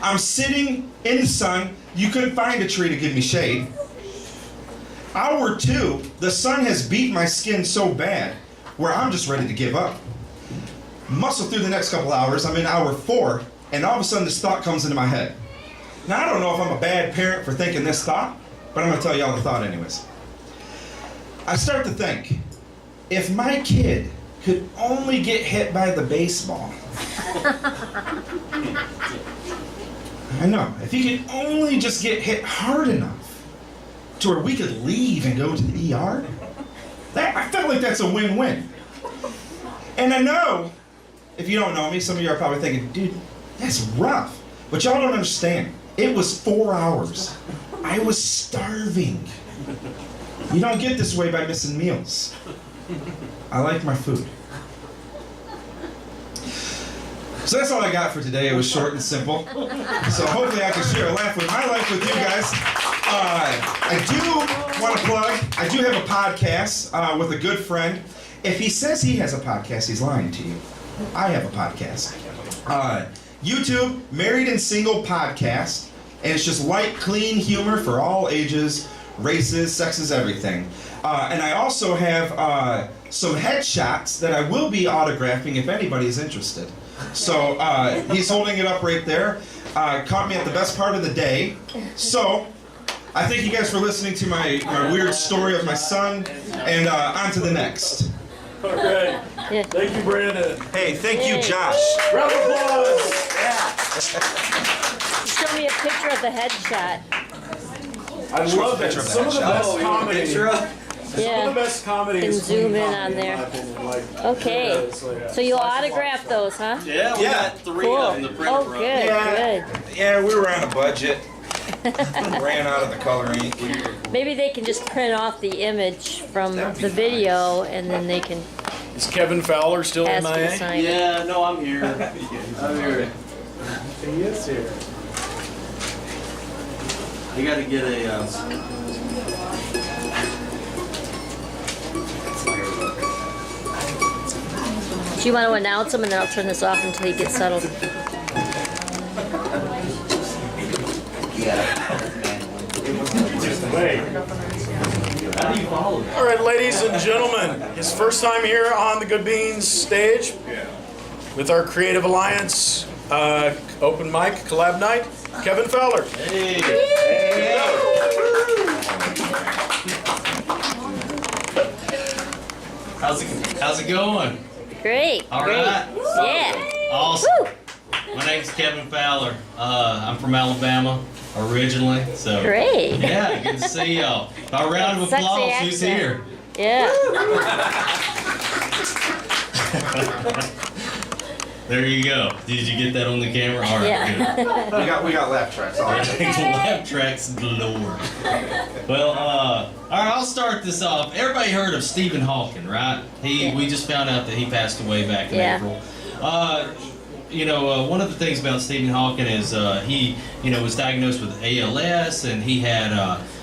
I'm sitting in the sun. You couldn't find a tree to give me shade. Hour 2, the sun has beat my skin so bad where I'm just ready to give up. Muscle through the next couple hours. I'm in hour 4, and all of a sudden this thought comes into my head. Now, I don't know if I'm a bad parent for thinking this thought, but I'm going to tell y'all the thought anyways. I start to think, if my kid could only get hit by the baseball. I know, if he could only just get hit hard enough to where we could leave and go to the ER, I felt like that's a win-win. And I know, if you don't know me, some of you are probably thinking, dude, that's rough. But y'all don't understand. It was 4 hours. I was starving. You don't get this way by missing meals. I like my food. So that's all I got for today. It was short and simple. So hopefully I can share a laugh with my life with you guys. I do want to plug, I do have a podcast with a good friend. If he says he has a podcast, he's lying to you. I have a podcast. YouTube, Married and Single Podcast. And it's just light, clean humor for all ages, races, sexes, everything. And I also have some headshots that I will be autographing if anybody is interested. So he's holding it up right there. Caught me at the best part of the day. So I thank you guys for listening to my weird story of my son. And on to the next. All right. Yeah. Thank you, Branden. Hey, thank you, Josh. Round of applause. Show me a picture of the headshot. I love that. Some of the best comedy. Some of the best comedy Can is zoom clean in comedy, on in there. my opinion. Like, Okay. So you'll autograph those, huh? Yeah, we got 3 Cool. of them to print Oh, from. good, good. Yeah, we were on a budget. Ran out of the color ink. Maybe they can just print off the image from the video, and then they can Is Kevin Fowler still ask you to MIA? sign it. Yeah, no, I'm here. I'm here. He is here. You got to get a. Do you want to announce them, and then I'll turn this off until you get settled? All right, ladies and gentlemen, his first time here on the Good Beans stage with our Creative Alliance open mic, Collab Nite, Kevin Fowler. Hey. How's it going? Great. All great. right. Yeah. Awesome. Woo. My name's Kevin Fowler. I'm from Alabama originally, so Great. yeah, good to see y'all. By a round of Sexy applause, who's accent. here? Yeah. There you go. Did you get that on the camera? All right, Yeah. good. We got laugh tracks. All right. Lap tracks galore. Well, all right, I'll start this off. Everybody heard of Stephen Hawking, right? We just found out that he passed away back in April. One of the things about Stephen Hawking is he, was diagnosed with ALS, and he had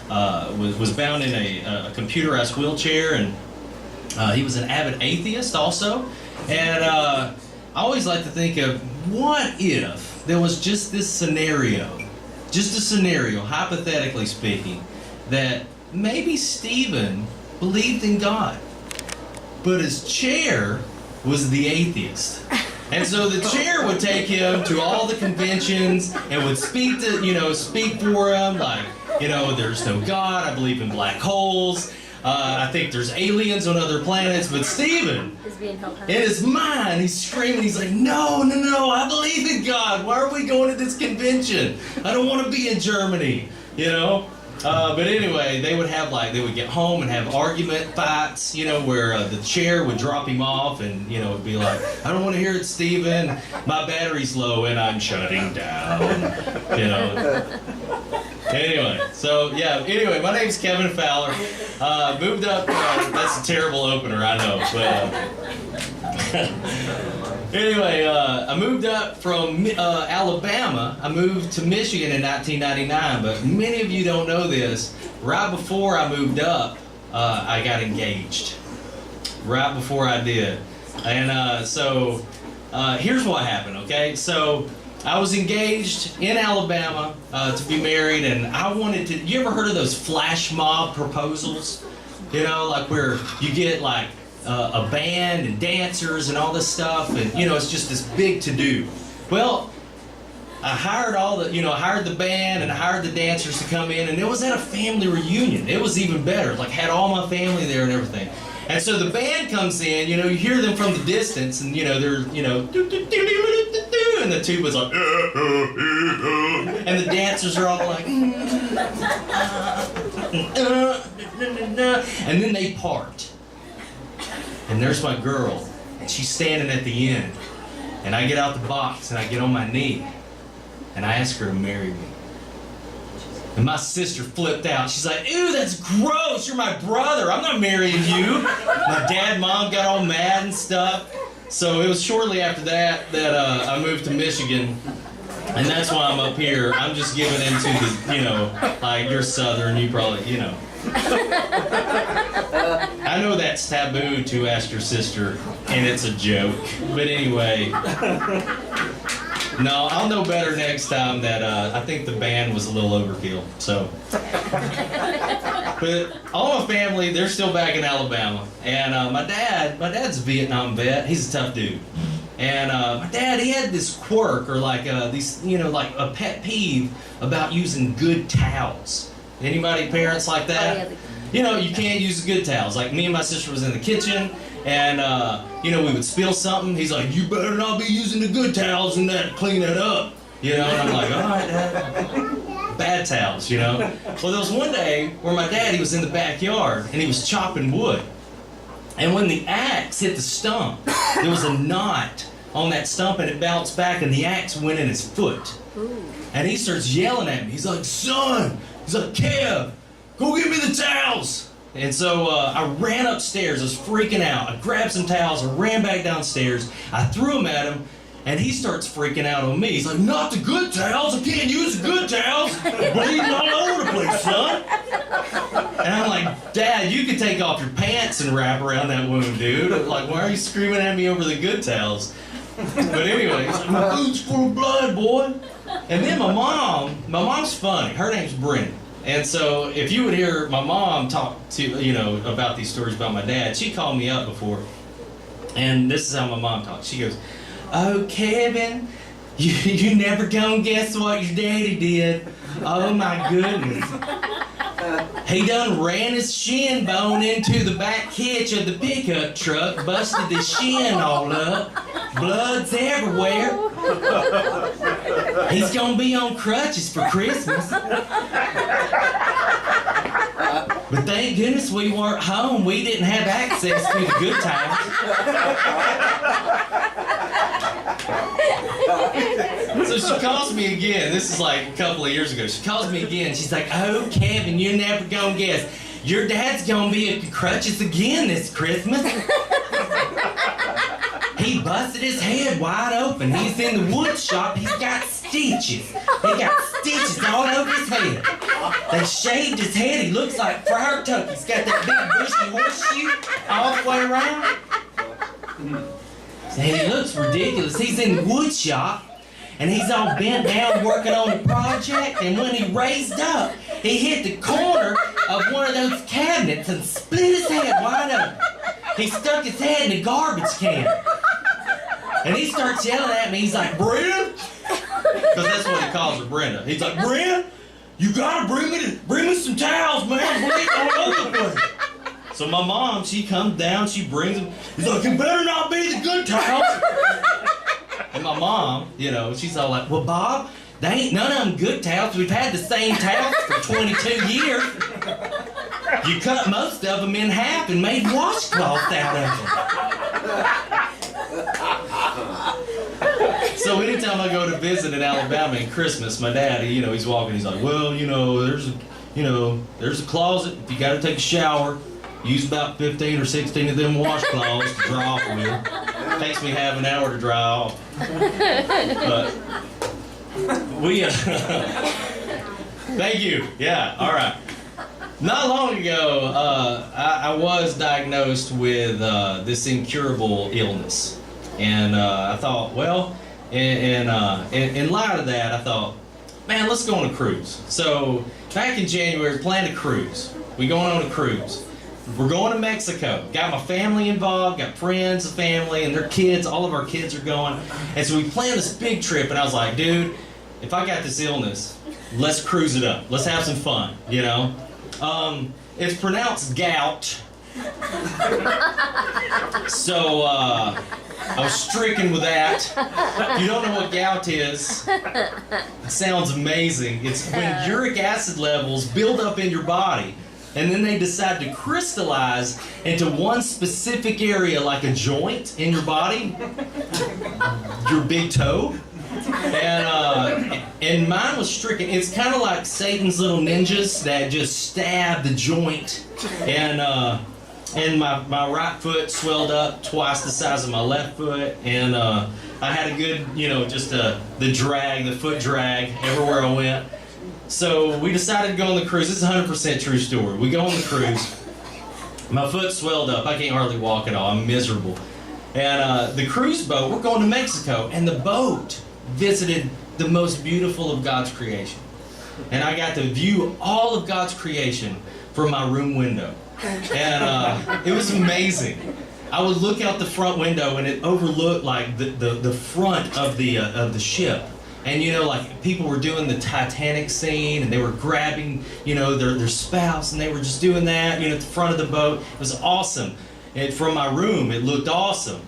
was bound in a computerized wheelchair, and he was an avid atheist also. And I always like to think of, what if there was just this scenario, hypothetically speaking, that maybe Stephen believed in God, but his chair was the atheist. And so the chair would take him to all the conventions and would speak for him, like, there's no God, I believe in black holes, I think there's aliens on other planets, but Stephen, in his mind, he's screaming, he's like, no, I believe in God, why are we going to this convention? I don't want to be in Germany, But anyway, they would get home and have argument fights, where the chair would drop him off, and, it'd be like, I don't want to hear it, Stephen. My battery's low and I'm shutting down, Anyway, my name's Kevin Fowler. Moved up, that's a terrible opener, I know, but anyway, I moved up from Alabama. I moved to Michigan in 1999, but many of you don't know this. Right before I moved up, I got engaged. Right before I did. And here's what happened, okay? So I was engaged in Alabama to be married, and I wanted to, you ever heard of those flash mob proposals? Like where you get like a band and dancers and all this stuff, and it's just this big to-do. Well, I hired hired the band and I hired the dancers to come in, and it was at a family reunion. It was even better, like had all my family there and everything. And so the band comes in, you hear them from the distance, and they're, and the tuba's like, and the dancers are all like, and then they part. And there's my girl, and she's standing at the end. And I get out the box, and I get on my knee, and I ask her to marry me. And my sister flipped out. She's like, ew, that's gross. You're my brother. I'm not marrying you. My dad and mom got all mad and stuff. So it was shortly after that I moved to Michigan, and that's why I'm up here. I'm just giving into the, like you're Southern, you probably, I know that's taboo to ask your sister, and it's a joke. But anyway, no, I'll know better next time that I think the band was a little overkill. So, but all my family, they're still back in Alabama, and my dad's a Vietnam vet. He's a tough dude. And my dad, he had this quirk or like like a pet peeve about using good towels. Anybody parents like that? Oh, yeah, You can't use the good towels. Like me and my sister was in the kitchen, and we would spill something. He's like, "You better not be using the good towels and that to clean that up." And I'm like, "All right, Dad." Bad towels, Well, there was one day where my dad, he was in the backyard and he was chopping wood, and when the axe hit the stump, there was a knot on that stump, and it bounced back, and the axe went in his foot. Ooh. And he starts yelling at me. He's like, "Son!" He's like, "Kev, go get me the towels." And so I ran upstairs. I was freaking out. I grabbed some towels. I ran back downstairs. I threw them at him, and he starts freaking out on me. He's like, "Not the good towels. I can't use the good towels. Bleeding all over the place, son." And I'm like, "Dad, you can take off your pants and wrap around that wound, dude. Like, why are you screaming at me over the good towels?" But anyway, he's like, "My boot's full of blood, boy." And then my mom's funny. Her name's Branden. And so if you would hear my mom talk to, about these stories about my dad, she called me up before. And this is how my mom talks. She goes, "Oh, Kevin, you never gonna guess what your daddy did. Oh my goodness. He done ran his shin bone into the back hitch of the pickup truck, busted his shin all up. Blood's everywhere. He's gonna be on crutches for Christmas. But thank goodness we weren't home. We didn't have access to the good times." So she calls me again. This is like a couple of years ago. She calls me again. She's like, "Oh, Kevin, you're never gonna guess. Your dad's gonna be at crutches again this Christmas. He busted his head wide open. He's in the wood shop. He's got stitches. He got stitches all over his head. They shaved his head. He looks like Friar Tuck. He's got that big bushy horseshoe all the way around. So he looks ridiculous. He's in the wood shop, and he's all bent down working on the project, and when he raised up, he hit the corner of one of those cabinets and split his head wide open. He stuck his head in a garbage can. And he starts yelling at me. He's like, "Brenda," because that's what he calls her, Brenda. He's like, "Brenda, you gotta bring me some towels, man. Bleeding all over the place." So my mom, she comes down, she brings them. He's like, "You better not be the good towels." And my mom, she's all like, "Well, Bob, they ain't none of them good towels. We've had the same towels for 22 years. You cut most of them in half and made washcloths out of them." So anytime I go to visit in Alabama in Christmas, my dad, he's walking, he's like, "Well, there's a closet. If you got to take a shower, use about 15 or 16 of them washcloths to dry off with. It takes me half an hour to dry off." But we, thank you. Yeah, all right. Not long ago, I was diagnosed with this incurable illness. And I thought, well, in light of that, I thought, man, let's go on a cruise. So back in January, planned a cruise. We going on a cruise. We're going to Mexico. Got my family involved, got friends, family, and their kids. All of our kids are going. And so we planned this big trip, and I was like, dude, if I got this illness, let's cruise it up. Let's have some fun, It's pronounced gout. So I was stricken with that. If you don't know what gout is, it sounds amazing. It's when uric acid levels build up in your body, and then they decide to crystallize into one specific area, like a joint in your body, your big toe. And mine was stricken. It's kind of like Satan's little ninjas that just stab the joint, and and my right foot swelled up twice the size of my left foot, and I had a good, just the foot drag everywhere I went. So we decided to go on the cruise. This is a 100% true story. We go on the cruise. My foot swelled up. I can't hardly walk at all. I'm miserable. And the cruise boat, we're going to Mexico, and the boat visited the most beautiful of God's creation. And I got to view all of God's creation from my room window. And it was amazing. I would look out the front window, and it overlooked like the front of the ship. And like people were doing the Titanic scene, and they were grabbing, their spouse, and they were just doing that, at the front of the boat. It was awesome. And from my room, it looked awesome,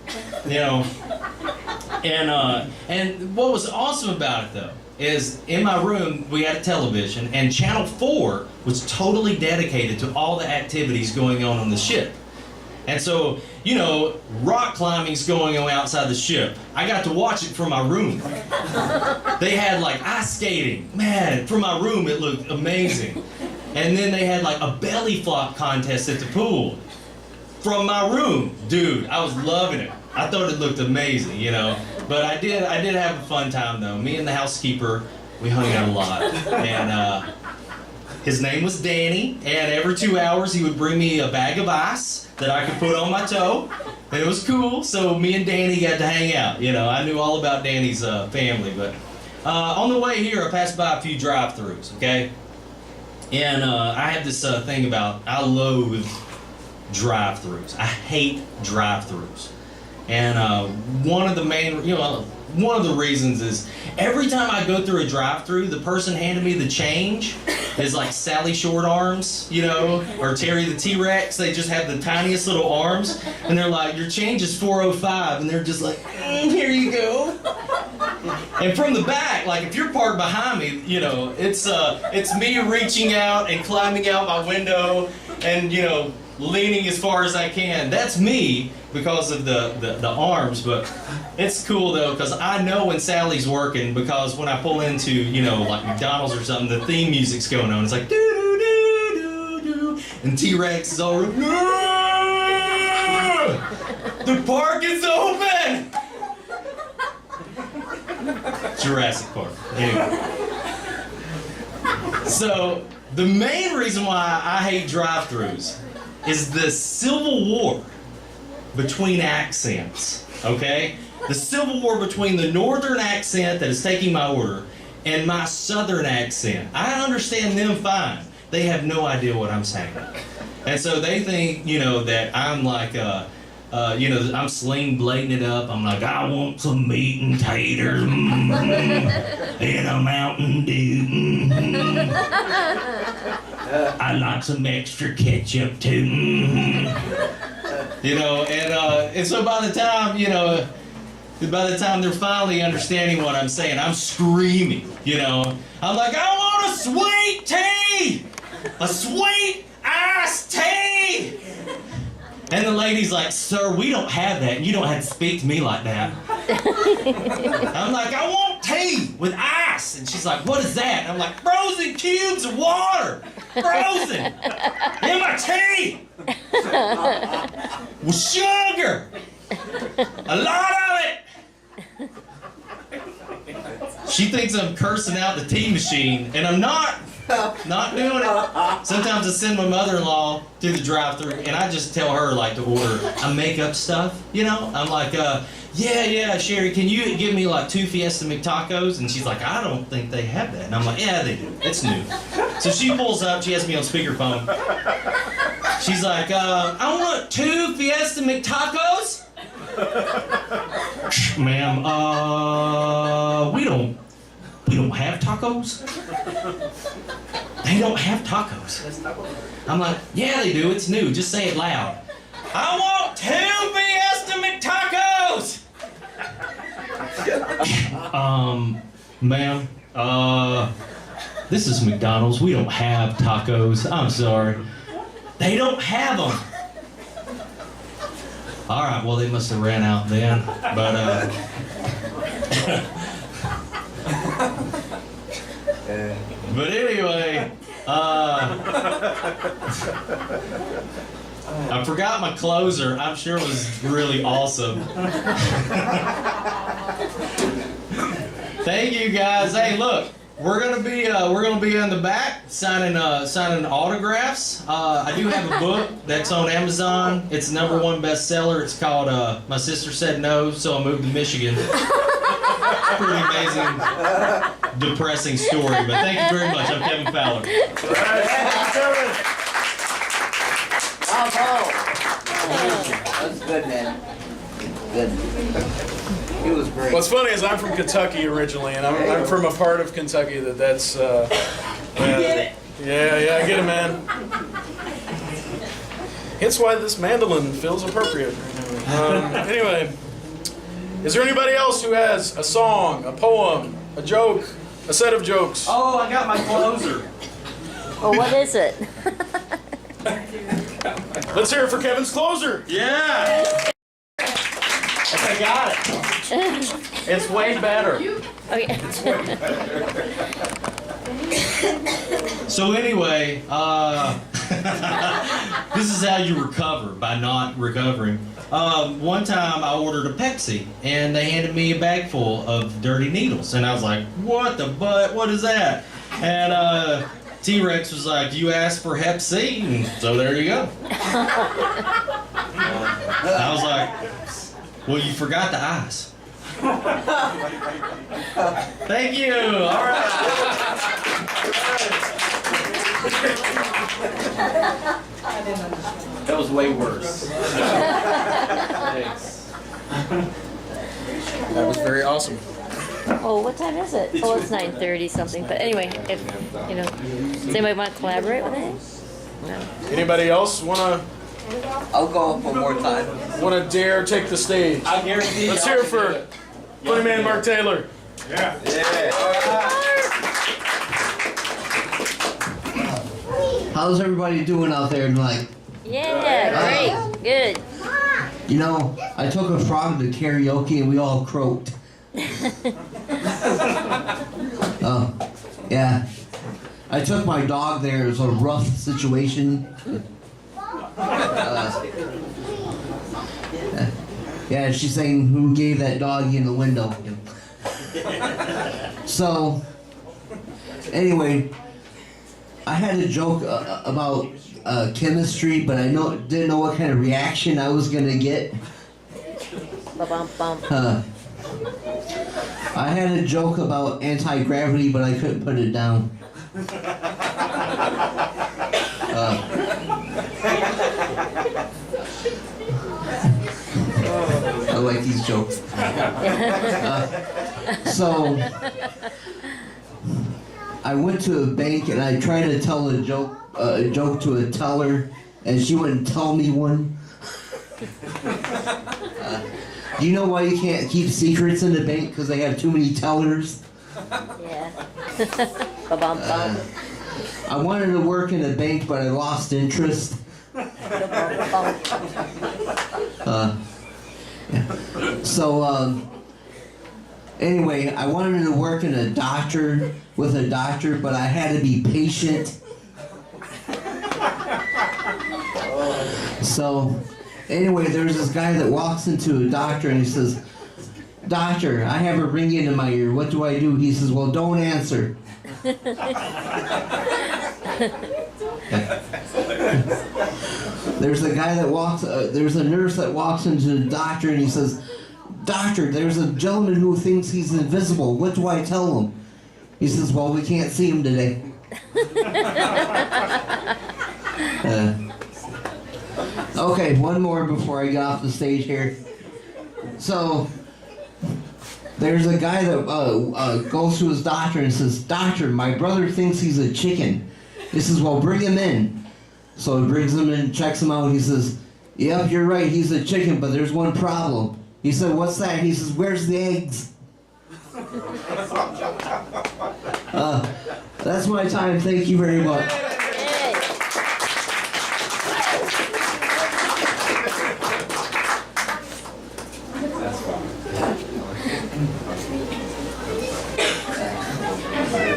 And what was awesome about it though is in my room we had a television, and Channel 4 was totally dedicated to all the activities going on the ship. And so, rock climbing's going on outside the ship. I got to watch it from my room. They had like ice skating. Man, from my room it looked amazing. And then they had like a belly flop contest at the pool. From my room. Dude, I was loving it. I thought it looked amazing, But I did have a fun time though. Me and the housekeeper, we hung out a lot. And his name was Danny, and every 2 hours he would bring me a bag of ice that I could put on my toe. And it was cool, so me and Danny got to hang out. I knew all about Danny's family. But on the way here, I passed by a few drive-thrus, okay? And I had this thing about, I loathe drive-thrus. I hate drive-thrus. And one of the reasons is every time I go through a drive-thru, the person handing me the change is like Sally Short Arms, or Terry the T-Rex. They just have the tiniest little arms, and they're like, your change is $4.05, and they're just like, here you go. And from the back, like if you're parked behind me, it's me reaching out and climbing out my window and leaning as far as I can. That's me because of the arms, but it's cool though because I know when Sally's working, because when I pull into like McDonald's or something, the theme music's going on. It's like doo doo doo doo doo, and T-Rex is all the park is open. Jurassic Park. Anyway. So the main reason why I hate drive-thrus is the Civil War between accents, okay? The Civil War between the northern accent that is taking my order and my southern accent. I understand them fine. They have no idea what I'm saying. And so they think, that I'm like, I'm sling blading it up. I'm like, I want some meat and taters, and a Mountain Dew. I'd like some extra ketchup too. And so by the time they're finally understanding what I'm saying, I'm screaming, I'm like, I want a sweet tea! A sweet iced tea! And the lady's like, sir, we don't have that. You don't have to speak to me like that. I'm like, I want tea with ice. And she's like, what is that? And I'm like, frozen cubes of water. Frozen. In my tea. With sugar. A lot of it. She thinks I'm cursing out the tea machine, and I'm not. Not doing it. Sometimes I send my mother-in-law to the drive-thru, and I just tell her like to order. I make up stuff, I'm like, yeah, Sherry, can you give me like 2 Fiesta McTacos? And she's like, I don't think they have that. And I'm like, yeah, they do. It's new. So she pulls up. She has me on speakerphone. She's like, I want 2 Fiesta McTacos. Ma'am, we don't have tacos. They don't have tacos. I'm like, yeah, they do. It's new. Just say it loud. I want 2 Fiesta McTacos. Ma'am, this is McDonald's. We don't have tacos. I'm sorry. They don't have them. All right, well, they must have ran out then. But, but anyway, I forgot my closer. I'm sure it was really awesome. Thank you guys. Hey, look, we're gonna be in the back signing autographs. I do have a book that's on Amazon. It's the #1 bestseller. It's called My Sister Said No, So I Moved to Michigan. Pretty amazing, depressing story. But thank you very much. I'm Kevin Fowler. That's good, man. Good. He was great. What's funny is I'm from Kentucky originally, and I'm from a part of Kentucky that's. You get it? Yeah, I get it, man. Hence why this mandolin feels appropriate. Anyway, is there anybody else who has a song, a poem, a joke, a set of jokes? Oh, I got my closer. Well, what is it? Let's hear it for Kevin's closer. Yeah. I got it. It's way better. Okay. So anyway, this is how you recover by not recovering. One time I ordered a Pepsi and they handed me a bag full of dirty needles, and I was like, "What the butt? What is that?" And T-Rex was like, "You asked for Hep C, and so there you go." I was like, "Well, you forgot the ice." Thank you. All right. That was way worse. Thanks. That was very awesome. Oh, what time is it? Oh, it's 9:30 something. But anyway, if you know, does anybody want to collaborate with it? No. Anybody else wanna I'll go up one more time. dare take the stage? I guarantee. Let's hear it for Funnyman Mark Taylor. Yeah. How's everybody doing out there tonight? Yeah, great, good. You know, I took a frog to karaoke and we all croaked. Oh, yeah. I took my dog there. It was a rough situation. Yeah, she's saying, "Who gave that dog in the window?" So, anyway, I had a joke about chemistry, but I didn't know what kind of reaction I was gonna get. Ba-bum-bum. I had a joke about anti-gravity, but I couldn't put it down. I like these jokes. So, I went to a bank and I tried to tell a joke to a teller, and she wouldn't tell me one. Do you know why you can't keep secrets in the bank? Because they have too many tellers. Yeah. Ba-bum-bum. I wanted to work in a bank, but I lost interest. Yeah. So, anyway, I wanted to work with a doctor, but I had to be patient. So, anyway, there's this guy that walks into a doctor and he says, "Doctor, I have a ringing in my ear. What do I do?" He says, "Well, don't answer." There's a guy that there's a nurse that walks into the doctor and he says, "Doctor, there's a gentleman who thinks he's invisible. What do I tell him?" He says, "Well, we can't see him today." Okay, one more before I get off the stage here. So, there's a guy that goes to his doctor and says, "Doctor, my brother thinks he's a chicken." He says, "Well, bring him in." So he brings him in, checks him out. He says, "Yep, you're right, he's a chicken, but there's one problem." He said, "What's that?" He says, "Where's the eggs?" That's my time. Thank you very much.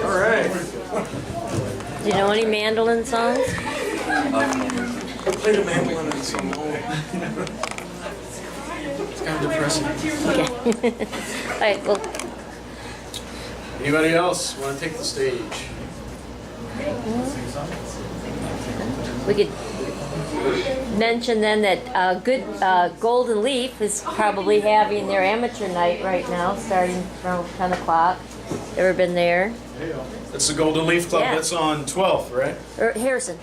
All right. Do you know any mandolin songs? played a mandolin in so long. It's kind of depressing. Okay. All right, well, Anybody else want to take the stage? we could mention then that Golden Leaf is probably having their amateur night right now, starting from 10 o'clock. Ever been there? That's the Golden Leaf Club. Yeah. That's on 12th, right? Or Harrison.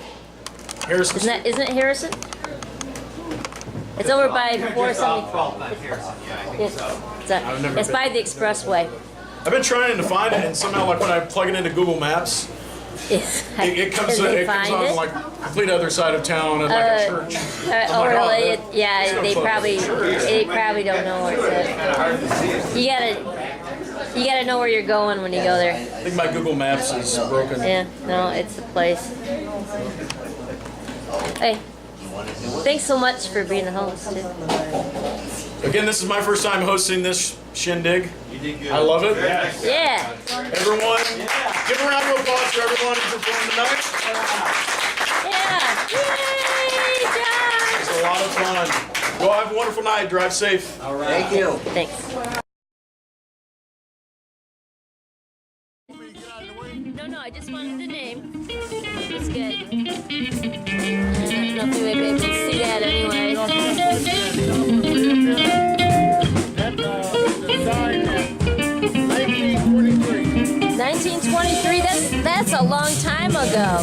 Harrison. Isn't it Harrison? It's over by 470. It's by the expressway. I've been trying to find it, and somehow, like when I plug it into Google Maps, it comes Can they it comes find on it? like complete other side of town and like a church. I'm Oh, like, really? that- Yeah, it's no they fun. probably don't know where it's at. You gotta know where you're going when you go there. I think my Google Maps is broken. Yeah, no, it's the place. Hey, thanks so much for being the host, too. Again, this is my first time hosting this shindig. I love it. Yeah. Everyone, give a round of applause for everyone who performed tonight. Yeah. Yay, John! It's a lot of fun. Go have a wonderful night. Drive safe. All right. Thank you. Thanks. No, I just wanted the name. It's good. I don't know if you'll be able to see that anyway. 1923. That's a long time ago.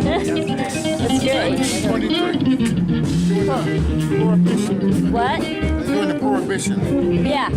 That's great. 1923. What? During the Prohibition. Yeah.